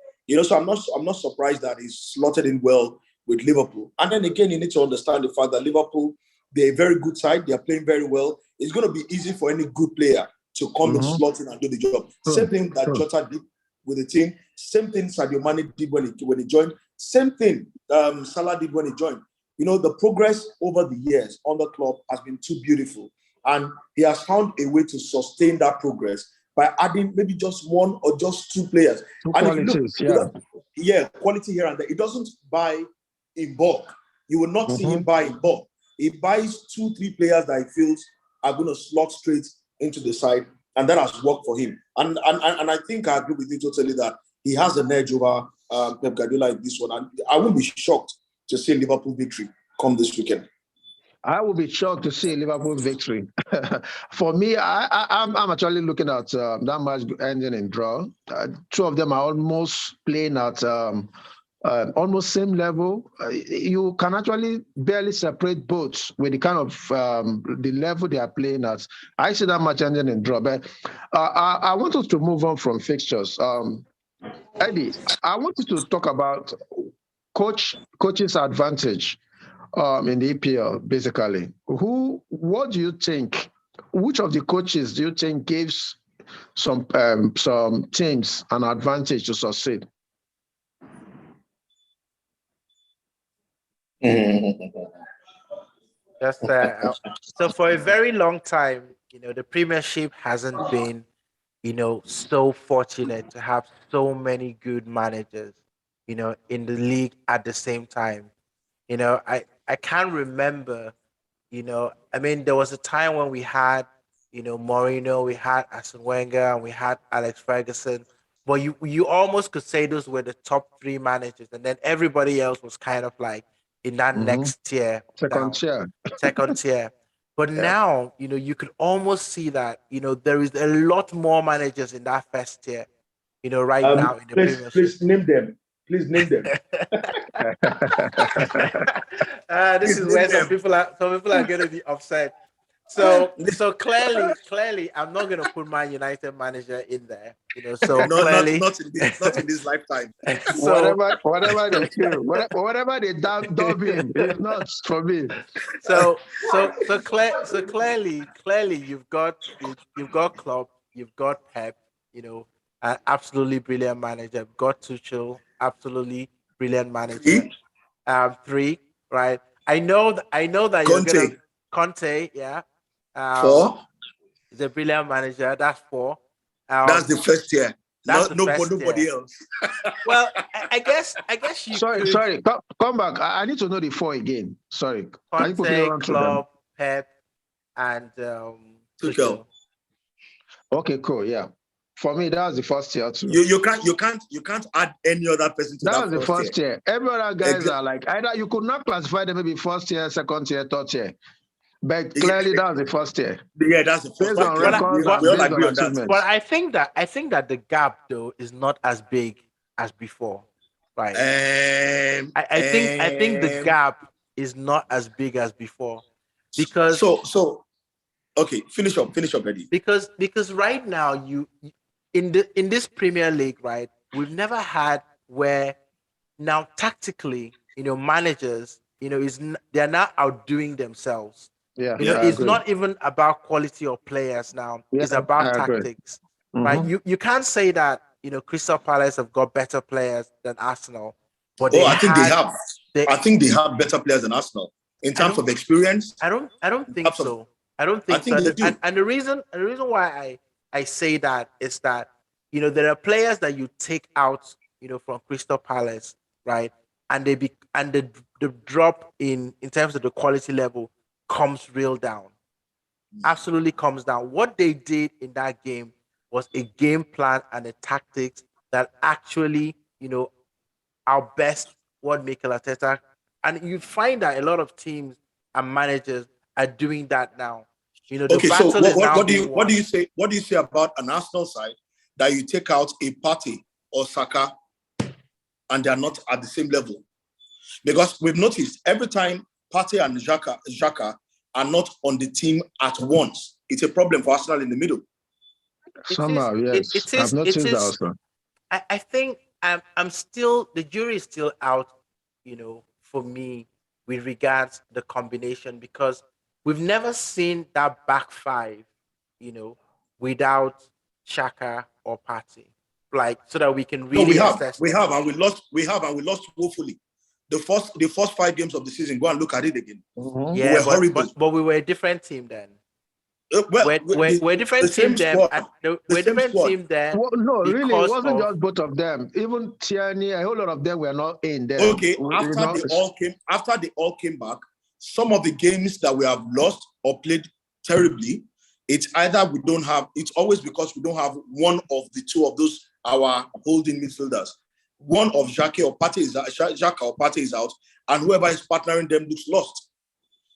So I'm not surprised that he's slotted in well with Liverpool. And then again, you need to understand the fact that Liverpool, they're a very good side. They're playing very well. It's going to be easy for any good player to come and slot in and do the job. Same thing that Jota did with the team. Same thing Sadio Mane did when he joined. Same thing Salah did when he joined. The progress over the years on the club has been too beautiful. And he has found a way to sustain that progress by adding maybe just one or just two players. Quality here and there. He doesn't buy in bulk. You will not see him buy in bulk. He buys 2-3 players that he feels are going to slot straight into the side, and that has worked for him. And I think I agree with you totally that he has an edge over Pep Guardiola in this one. And I won't be shocked to see Liverpool victory come this weekend. I will be shocked to see Liverpool victory. For me, I'm actually looking at that match ending in draw. Two of them are almost playing at almost same level. You can actually barely separate both with the kind of the level they are playing at. I see that match ending in draw. But I want us to move on from fixtures. Eddie, I want you to talk about coach's advantage in the EPL, basically. What do you think? Which of the coaches do you think gives some teams an advantage to succeed? Just so for a very long time, the Premiership hasn't been, so fortunate to have so many good managers, in the league at the same time. I can't remember, I mean, there was a time when we had, Mourinho, we had Arsene Wenger, and we had Alex Ferguson. But you almost could say those were the top three managers, and then everybody else was kind of like in that next tier Second down, chair. second tier. But Yeah. now, you could almost see that, there is a lot more managers in that first tier, right now in the Premiership. Please name them. Please name them. This is where some people are going to be upset. So clearly, I'm not going to put my United manager in there. So No, clearly, not in this lifetime. so whatever they do, whatever they dub in, it's not for me. so clearly, you've got Klopp, you've got Pep, an absolutely brilliant manager. You've got Tuchel, absolutely brilliant manager. Three, right? I know that you're Conte. gonna Conte, yeah. 4. He's a brilliant manager. That's 4. That's the first tier. That's Nobody tier. else. Well, I guess you Sorry. Come back. I need to know the 4 again. Sorry. Can you quickly Conte, run through them? Klopp, Pep, and Tuchel. Okay, cool. Yeah. For me, that was the first tier too. You can't add any other person to That was that the first tier. Every other guys are like either you could not classify them maybe first tier, second tier, third tier. But clearly that was the first tier. Yeah, that's the first Based on tier. records We and all based agree on on that. achievements. But I think that the gap though is not as big as before, right? I think the gap is not as big as before because okay, finish up, Eddie. Because right now you in this Premier League, right? We've never had where now tactically, managers, they're now outdoing themselves. Yeah, It's not even about quality of players now. Yeah, it's about I agree. tactics, right? You can't say that Crystal Palace have got better players than Arsenal, but I think they have. I think they have better players than Arsenal in terms of experience. I don't think so. I don't think so. They do. And the reason why I say that is that there are players that you take out from Crystal Palace, right? And the drop in terms of the quality level comes real down. Absolutely comes down. What they did in that game was a game plan and a tactics that actually, our best what Mikel Arteta, and you find that a lot of teams and managers are doing that now. Okay, so what do you say? What do you say about an Arsenal side that you take out a Partey or Saka and they are not at the same level? Because we've noticed every time Partey and Xhaka are not on the team at once, it's a problem for Arsenal in the middle. Somehow, yes. I've noticed that also. I think I'm still, the jury is still out, for me with regards the combination, because we've never seen that back five, without Xhaka or Partey, like so that we can really assess. We have and we lost woefully. The first 5 games of the season, go and look at it again. Mm-hmm. Yeah, we were horrible. But we were a different team then. We're a different team then. We're a different team then. Well, no, really, it wasn't just both of them. Even Tierney, a whole lot of them were not in there. Okay, after they all came back, some of the games that we have lost or played terribly, it's either it's always because we don't have one of the two of those, our holding midfielders. One of Xhaka or Partey is out, and whoever is partnering them looks lost.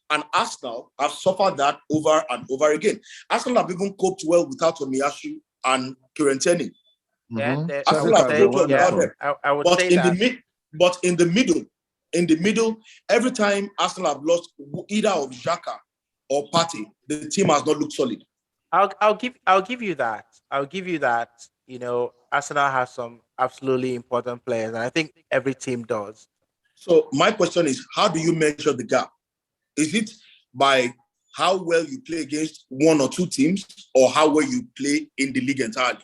And Arsenal have suffered that over and over again. Arsenal have even coped well without Tomiyasu and Kieran Tierney. Yeah, Arsenal have coped well without them. I would say that. But in the middle, every time Arsenal have lost either of Xhaka or Partey, the team has not looked solid. I'll give you that. Arsenal has some absolutely important players, and I think every team does. So my question is, how do you measure the gap? Is it by how well you play against one or two teams, or how well you play in the league entirely?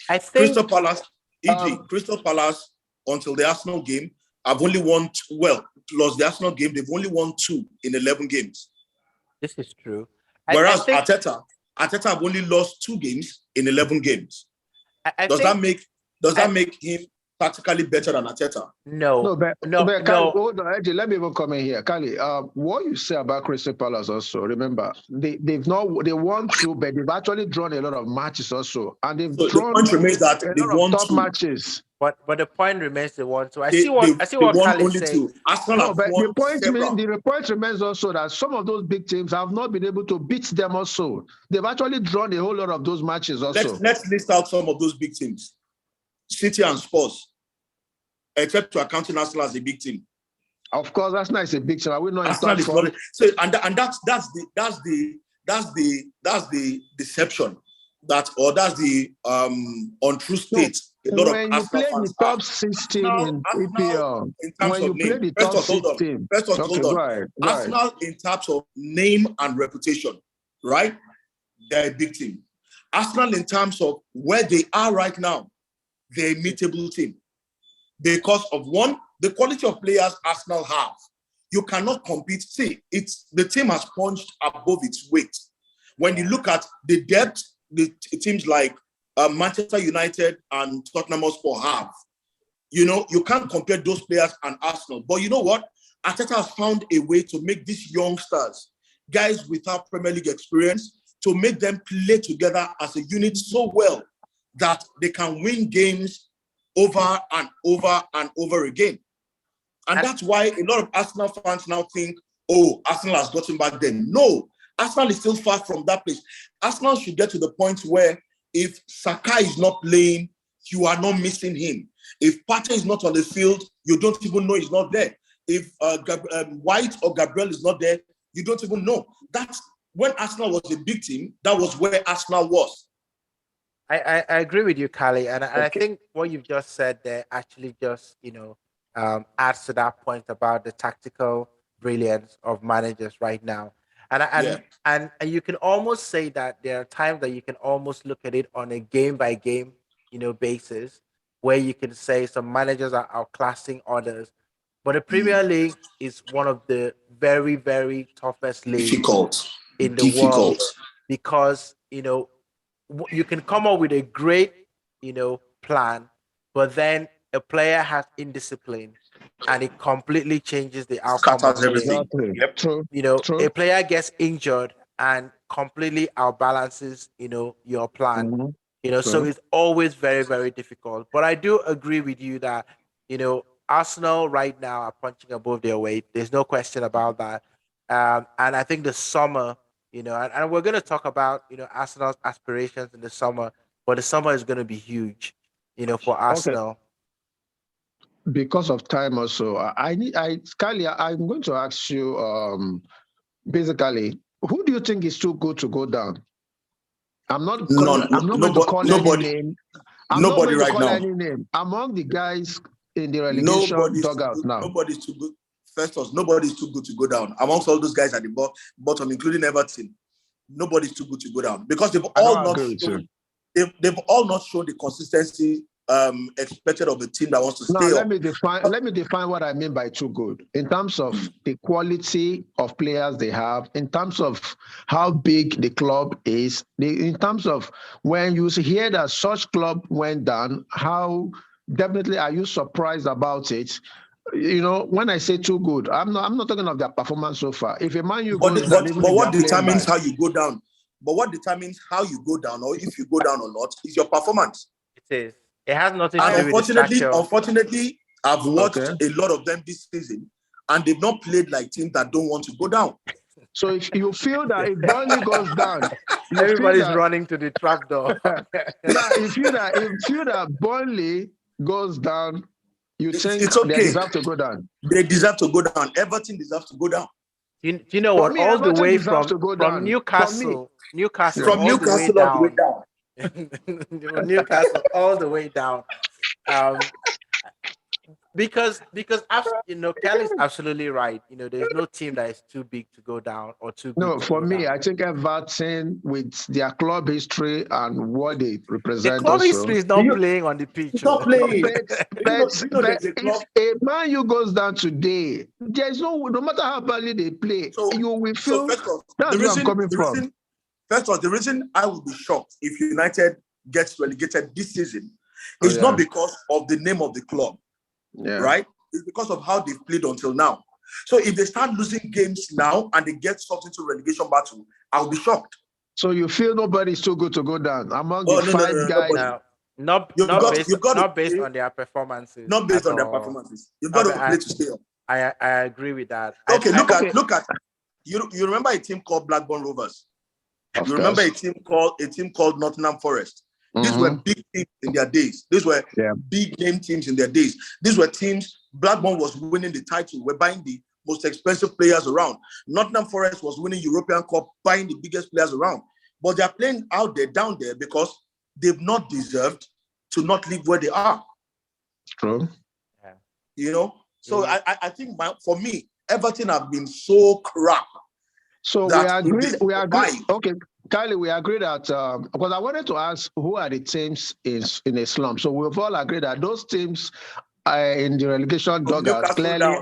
I think Crystal Palace, until the Arsenal game, I've only won plus the Arsenal game, they've only won 2 in 11 games. This is true. Whereas Arteta have only lost 2 games in 11 games. Does that make him tactically better than Arteta? No. Kali, hold on, Eddie, let me even come in here. Kali, what you say about Crystal Palace also, remember, they won 2, but they've actually drawn a lot of matches also. And they've drawn the point remains that a they lot won of top 2 matches. But the point remains they won 2. I They see what Kali only saying. 2. Arsenal have won several. The point remains also that some of those big teams have not been able to beat them also. They've actually drawn a whole lot of those matches also. Let's list out some of those big teams. City and Spurs, except to accounting Arsenal as a big team. Of course, Arsenal is a big team. Are we not Arsenal is not. So, and that's the deception that's the untrue state. A lot when of you Arsenal play fans the top 16 in EPL, in terms when of you name, play the top 16, hold on. Right. Arsenal in terms of name and reputation, right? They're a big team. Arsenal in terms of where they are right now, they're a meetable team. Because of one, the quality of players Arsenal have. You cannot compete. See, the team has punched above its weight. When you look at the depth, the teams like Manchester United and Tottenham Hotspur have, you can't compare those players and Arsenal. But you know what? Arteta has found a way to make these youngsters, guys without Premier League experience, to make them play together as a unit so well that they can win games over and over and over again. And that's why a lot of Arsenal fans now think, oh, Arsenal has gotten back then. No, Arsenal is still far from that place. Arsenal should get to the point where if Saka is not playing, you are not missing him. If Partey is not on the field, you don't even know he's not there. If White or Gabriel is not there, you don't even know. That's when Arsenal was a big team, that was where Arsenal was. I agree with you, Kali, and I think what you've just said there actually just adds to that point about the tactical brilliance of managers right now, and you can almost say that there are times that you can almost look at it on a game by game basis, where you can say some managers are outclassing others, but the Premier League is one of the very, very toughest leagues in the world because you can come up with a great, plan, but then a player has indiscipline and it completely changes the outcome of the game. Exactly. Yep. True. A player gets injured and completely outbalances, your plan. Mm-hmm. So it's always very, very difficult. But I do agree with you that, Arsenal right now are punching above their weight. There's no question about that. And I think the summer, and we're going to talk about, Arsenal's aspirations in the summer, but the summer is going to be huge, for Arsenal. Okay. Because of time also, Scully, I'm going to ask you, basically, who do you think is too good to go down? I'm not going to call any name. I'm not going to call any name. Among the guys in the relegation dugout now. Nobody's too good. First, nobody's too good to go down. Amongst all those guys at the bottom, including Everton, nobody's too good to go down because they've all not shown the consistency expected of a team that wants to stay up. Let me define what I mean by too good. In terms of the quality of players they have, in terms of how big the club is, in terms of when you hear that such club went down, how definitely are you surprised about it? When I say too good, I'm not talking of their performance so far. If a man you go down, but what determines how you go down? But what determines how you go down, or if you go down or not, is your performance. It is. It has nothing to do with the structure. Unfortunately, I've watched a lot of them this season, and they've not played like teams that don't want to go down. So if you feel that if Burnley goes down, everybody's running to the trap door. If you feel that Burnley goes down, you think it's okay. They deserve to go down. They deserve to go down. Everton deserves to go down. Do you know what? All the way from Newcastle, from Newcastle all the way down. Newcastle all the way down. because Kelly's absolutely right. There's no team that is too big to go down or too big No, to for go me, down. I think Everton, with their club history and what they The represent club also. history is not playing on the pitch. Stop playing. But There's a club. if a Man U goes down today, there's no matter how badly they play, So, you will so feel first off, that's where I'm coming from. the reason I would be shocked if United gets relegated this season Oh, is yeah. not because of the name of the club, Yeah. right? It's because of how they've played until now. So if they start losing games now and they get sucked into relegation battle, I'll be shocked. So you feel nobody's too good to go down among Oh, the no, five guys? No, not based on their performances. Not based on their all. performances. You've got to play to stay up. I agree with that. Okay, look at you remember a team called Blackburn Rovers? Of You remember course. a team called Nottingham Forest? These Mhm. were big teams in their days. These were big name teams in their days. These were teams. Blackburn was winning the title. We're buying the most expensive players around. Nottingham Forest was winning European Cup, buying the biggest players around. But they're playing out there, down there, because they've not deserved to not live where they are. True. Yeah. So I think for me, Everton have been so crap. So we agree. Okay, Kylie, we agree that because I wanted to ask who are the teams in a slump. So we've all agreed that those teams in the relegation dugouts clearly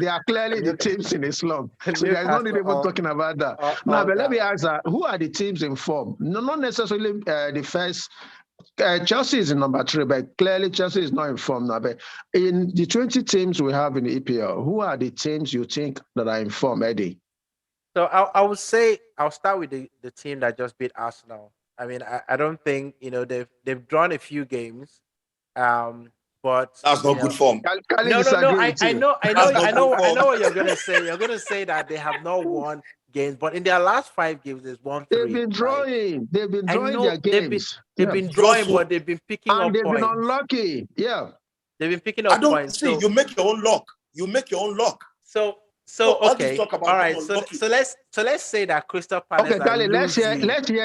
they are clearly the teams in a slump. So there's no need even talking about that. Now, but let me ask who are the teams in form? No, not necessarily the first. Chelsea is in number 3, but clearly Chelsea is not in form now. But in the 20 teams we have in the EPL, who are the teams you think that are in form, Eddie? So I would say I'll start with the team that just beat Arsenal. I mean, I don't think they've drawn a few games, but that's not good form. No. I know what you're gonna say. You're gonna say that they have not won games, but in their last 5 games, they've won 3. They've been drawing. Right? They've been drawing their games. They've been drawing, but they've been picking up points. And they've been unlucky. Yeah. They've been picking up points. See, you make your own luck. You make your own luck. So okay. All right. So let's say that Crystal Palace are let's hear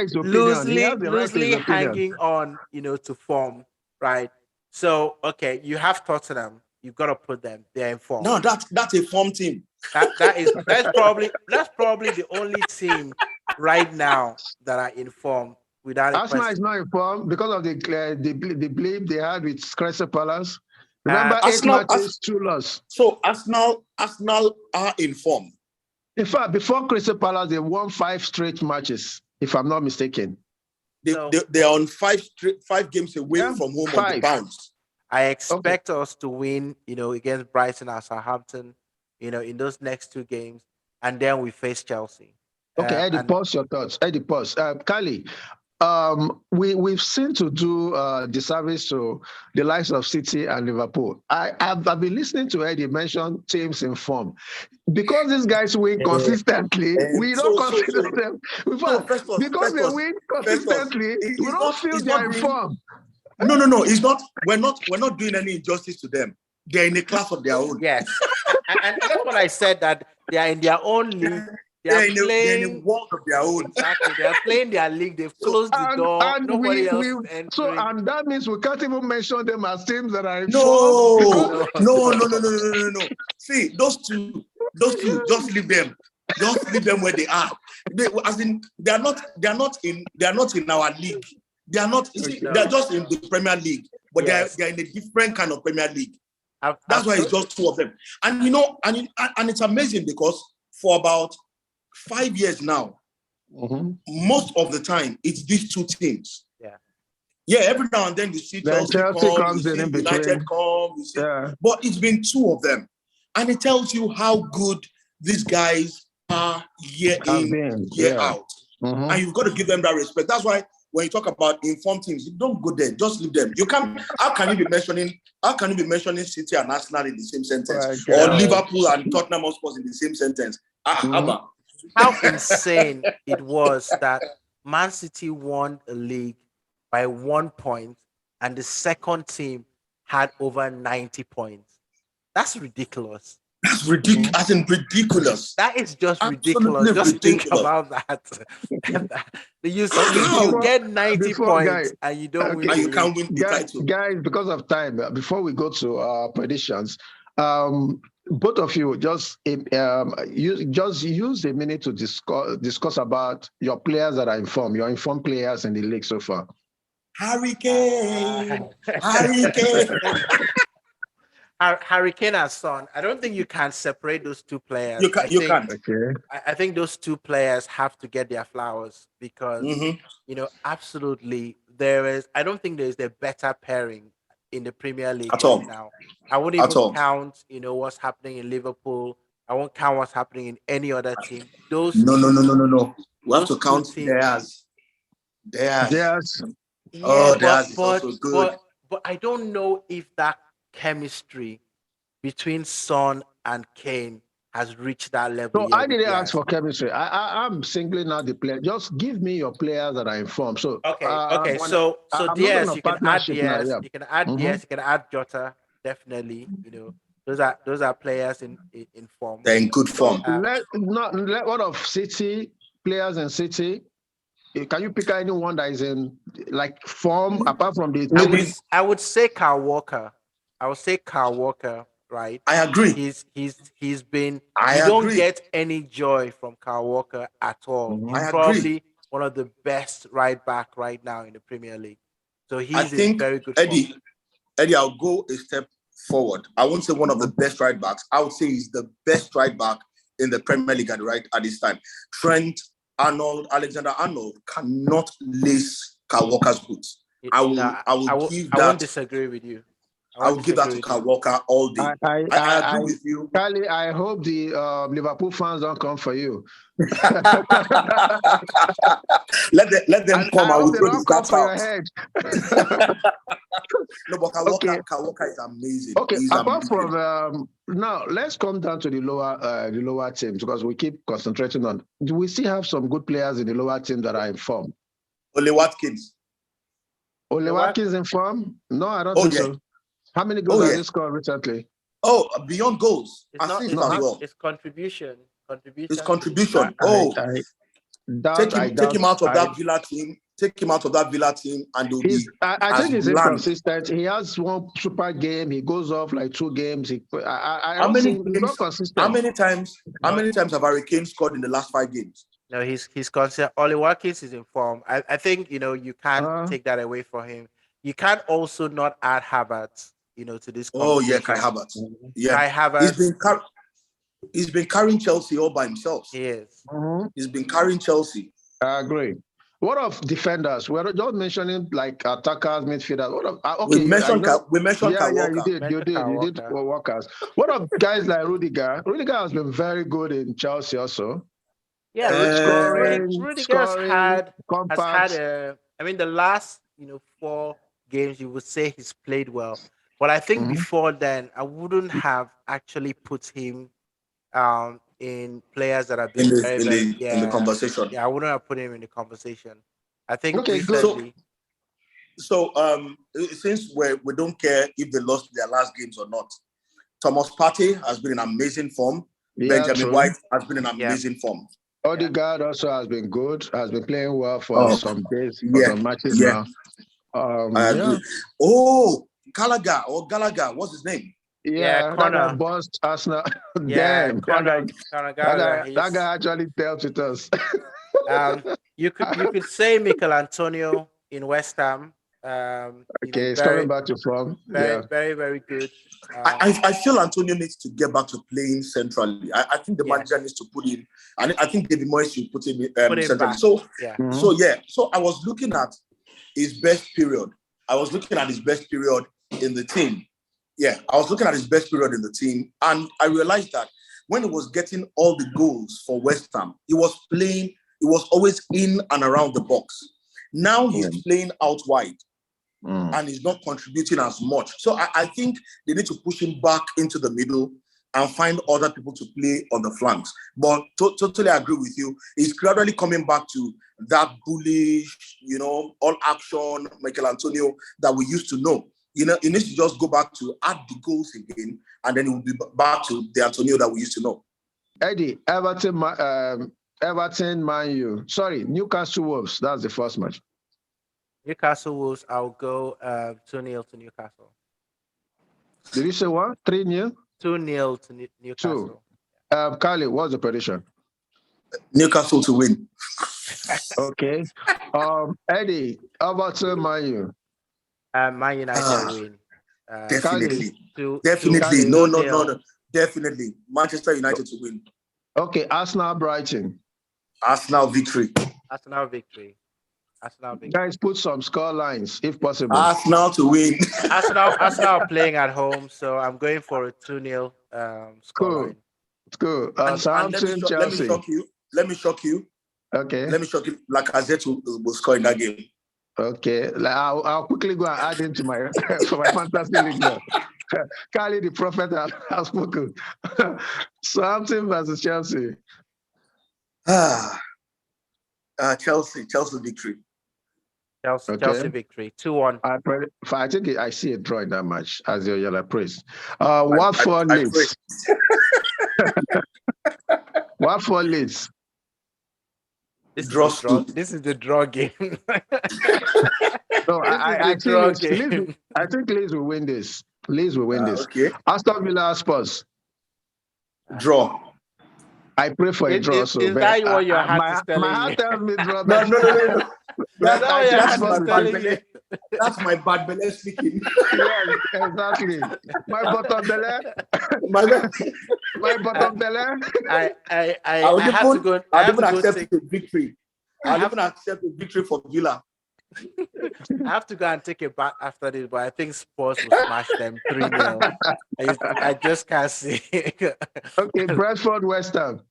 his opinion. Loosely hanging on, to form, right? So okay, you have Tottenham. You've got to put them. They're in form. No, that's a form team. That's probably the only team right now that are in form without a Arsenal is not in form because of the blame they had with Crystal Palace. Remember, 8 matches, 2 losses. So Arsenal are in form. In fact, before Crystal Palace, they won 5 straight matches, if I'm not mistaken. They are on 5 games away from home on the bounce. I expect us to win, against Brighton or Southampton, in those next 2 games, and then we face Chelsea. Okay, Eddie, pause your thoughts. Eddie, pause. Kylie, we've seen to do disservice to the likes of City and Liverpool. I've been listening to Eddie mention teams in form. Because these guys win consistently, we don't consider them. Because they win consistently, we don't feel they're in form. No. It's not. We're not doing any injustice to them. They're in a class of their own. Yes, and that's what I said, that they are in their own league. They're in a world of their own. Exactly. They are playing their league. They've closed the door. And nobody else is entering. So, and that means we can't even mention them as teams that are in form. No. See, those two, just leave them. Just leave them where they are. They're not in our league. They are not. They're just in the Premier League, but they're in a different kind of Premier League. That's why it's just 2 of them. And and it's amazing because for about 5 years now, most of the time it's these 2 teams. Yeah. Every now and then you see Chelsea come, you see United come, but it's been 2 of them, and it tells you how good these guys are year in, year out, and you've got to give them that respect. That's why when you talk about informed teams, you don't go there. Just leave them. You can't. How can you be mentioning City and Arsenal in the same sentence, or Liverpool and Tottenham Hotspur in the same sentence? How insane it was that Man City won a league by 1 point, and the second team had over 90 points. That's ridiculous. That's ridiculous. That's ridiculous. That is just Absolutely ridiculous. Just think ridiculous. about that. you How? get 90 points and you don't win. And you the can't league. win the title. Guys, because of time, before we go to our predictions, both of you just use a minute to discuss about your players that are informed, your informed players in the league so far. Harry Kane. Harry Kane. Harry Kane and Son. I don't think you can separate those two players. You can't. Okay. I think those two players have to get their flowers because absolutely I don't think there's a better pairing in the Premier League At all. now. I won't even count, what's happening in Liverpool. I won't count what's happening in any other team. No. We have to count theirs. Theirs. Yeah, theirs is also good. But I don't know if that chemistry between Son and Kane has reached that level. So I didn't ask for chemistry. I'm singling out the player. Just give me your players that are informed. So okay. So Diaz, you can add Diaz. Yeah. You can add Diaz. You can add Jota. Definitely. Those are players in form. They're in good form. Let one of City players in City. Can you pick anyone that is in form apart from the? I would say Kyle Walker. Right. I agree. He's been. You don't get any joy from Kyle Walker at all. I He's agree. probably one of the best right back right now in the Premier League. So he's in very good form. Eddie, I'll go a step forward. I won't say one of the best right backs. I would say he's the best right back in the Premier League at this time. Trent Alexander-Arnold cannot lace Kyle Walker's boots. I won't disagree with you. I would give that to Kyle Walker all day. I agree with you. Kali, I hope the Liverpool fans don't come for you. let them come. I will throw the stats out. No, but Kyle Walker is amazing. Okay, He's apart amazing. from now, let's come down to the lower teams because we keep concentrating on. Do we still have some good players in the lower teams that are informed? Ole Watkins. Ole Watkins informed? No, I don't think so. How many goals has he scored recently? Oh, beyond goals. It's contribution. His contribution. Take him out of that Villa team. Take him out of that Villa team, and I think he's inconsistent. He has one super game. He goes off like 2 games. How many times have Harry Kane scored in the last 5 games? No, he's consistent. Ole Watkins is in form. I think you can't take that away from him. You can't also not add Havertz, to this. Oh yeah, Kai Havertz. Yeah, Kai Havertz. He's been carrying Chelsea all by himself. He is. He's been carrying Chelsea. I agree. What of defenders? We're just mentioning attackers, midfielders. We mentioned Kyle Walker. You did for workers. What of guys like Rudiger? Rudiger has been very good in Chelsea also. Yeah, Rudiger has had the last 4 games you would say he's played well. But I think before then, I wouldn't have actually put him in players that have been in the conversation. Yeah, I wouldn't have put him in the conversation. I think recently. So since we don't care if they lost their last games or not, Thomas Partey has been in amazing form. Yeah, Benjamin White has been in amazing form. Odegaard also has been good. Has been playing well for some days, for some matches now. I agree. Oh, Gallagher, what's his name? Yeah, Connor. That bust Arsenal. Damn, that guy actually dealt with us. You could say Mikel Antonio in West Ham. He's coming back to form. Very, very good. I feel Antonio needs to get back to playing centrally. I think the manager needs to put him, and I think David Moyes should put him centrally. Back. So I was looking at his best period. In the team. Yeah, I was looking at his best period in the team, and I realized that when he was getting all the goals for West Ham, he was always in and around the box. Now he's playing out wide, and he's not contributing as much. So I think they need to push him back into the middle and find other people to play on the flanks. But totally agree with you. He's gradually coming back to that bullish, all action Mikel Antonio that we used to know. He needs to just go back to add the goals again, and then it will be back to the Antonio that we used to know. Eddie, Everton, Man U. Sorry, Newcastle Wolves. That's the first match. Newcastle Wolves, I'll go 2-0 to Newcastle. Did you say what? 3-0? 2-0 to Newcastle. Kali, what's the prediction? Newcastle to win. Okay. Eddie, Everton, Man U. Man United win. Definitely. Definitely. No. Definitely. Manchester United to win. Okay, Arsenal, Brighton. Arsenal victory. Arsenal victory. Guys, put some score lines if possible. Arsenal to win. Arsenal are playing at home, so I'm going for a 2-0 scoreline. Cool. And Southampton, Chelsea. Let me shock you. Okay. Lacazette will score in that game. Okay. I'll quickly go and add into my for my fantasy league now. Kali, the prophet, has spoken. Southampton versus Chelsea. Chelsea victory. Chelsea victory. 2-1. I think I see a draw in that match, as your yellow praise. Watford Leeds. Watford Leeds. This is the draw game. No, I think Leeds will win this. Okay. Aston Villa Spurs. Draw. I pray for a draw. Is that what your heart is telling you? My heart tells me draw. No. That's my bad belly speaking. Yes, exactly. My bottom belly. My bottom belly. I have to go. I even accept a victory. I even accept a victory for Villa. I have to go and take a bath after this, but I think Spurs will smash them 3-0. I just can't see. Okay, Brentford West Ham.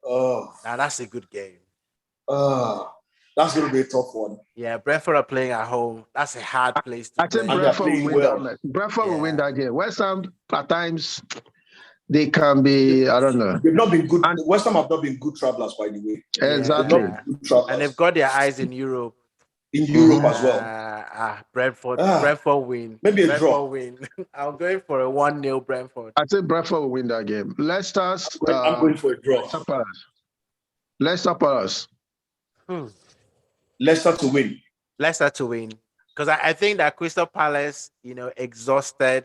Oh, now that's a good game. That's going to be a tough one. Yeah, Brentford are playing at home. That's a hard place to play. I think Brentford will win that. Brentford will win that game. West Ham, at times, they can be, I don't know. They've not been good. West Ham have not been good travelers, by the way. Exactly. And they've got their eyes in Europe. As well. Brentford win. Maybe a draw. Win. I'm going for a 1-0 Brentford. I think Brentford will win that game. Leicester's. I'm going for a draw. Leicester Palace. Leicester to win. Because I think that Crystal Palace, exhausted.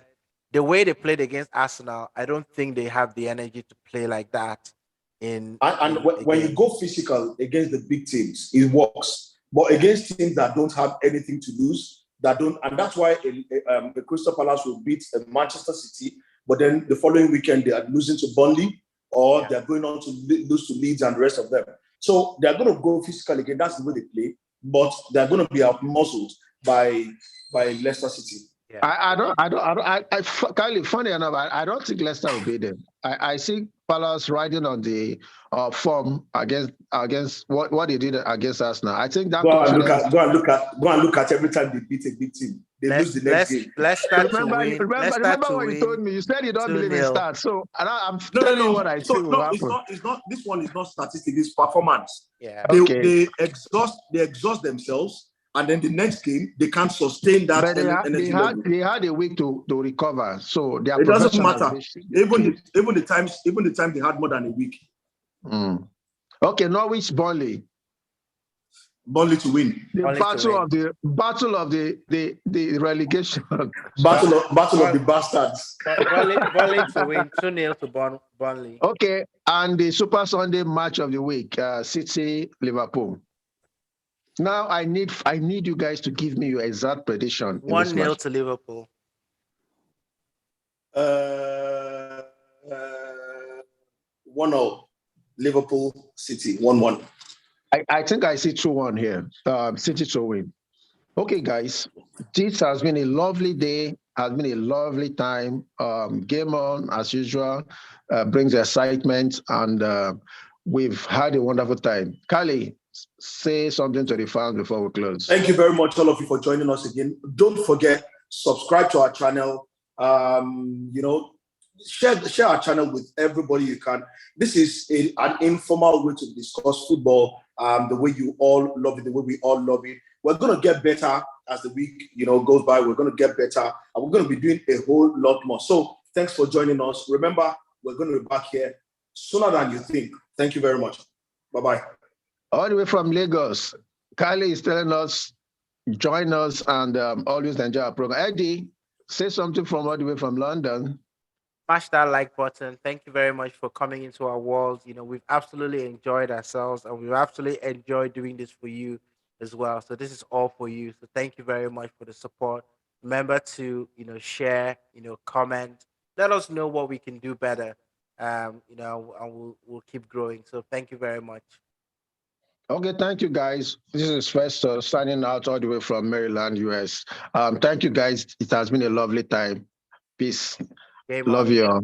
The way they played against Arsenal, I don't think they have the energy to play like that. When you go physical against the big teams, it works. But against teams that don't have anything to lose, and that's why the Crystal Palace will beat Manchester City, but then the following weekend they are losing to Burnley, or they're going on to lose to Leeds and the rest of them. So they're going to go physical again. That's the way they play, but they're going to be outmuscled by Leicester City. Yeah. Kylie, funny enough, I don't think Leicester will beat them. I see Palace riding on the form against what they did against us now. I think that go and look at every time they beat a big team. They lose the next game. Remember what you told me? You said you don't believe in stats. So I'm telling you what I see will happen. It's not. This one is not statistics. It's performance. Yeah. They exhaust themselves. And then the next game, they can't sustain that energy level. They had a week to recover. So they are it doesn't matter. Even the time they had more than a week. Okay, Norwich Burnley. Burnley to win. The battle of the relegation. Battle of the bastards. Burnley to win 2-0 to Burnley. Okay, and the Super Sunday match of the week, City Liverpool. Now I need you guys to give me your exact prediction. 1-0 to Liverpool. 1-0 Liverpool City 1-1. I think I see 2-1 here. City to win. Okay, guys, this has been a lovely day. Has been a lovely time. Game on as usual brings excitement, and we've had a wonderful time. Kali, say something to the fans before we close. Thank you very much, all of you, for joining us again. Don't forget, subscribe to our channel. Share our channel with everybody you can. This is an informal way to discuss football, the way you all love it, the way we all love it. We're going to get better as the week, goes by. We're going to get better, and we're going to be doing a whole lot more. So thanks for joining us. Remember, we're going to be back here sooner than you think. Thank you very much. Bye-bye. All the way from Lagos, Kylie is telling us, join us and always enjoy our program. Eddie, say something from all the way from London. Smash that like button. Thank you very much for coming into our world. We've absolutely enjoyed ourselves and we've absolutely enjoyed doing this for you as well. So this is all for you. So thank you very much for the support. Remember to, share, comment. Let us know what we can do better. And we'll keep growing. So thank you very much. Okay, thank you, guys. This is Festo signing out all the way from Maryland, US. Thank you, guys. It has been a lovely time. Peace. Game Love on. you all.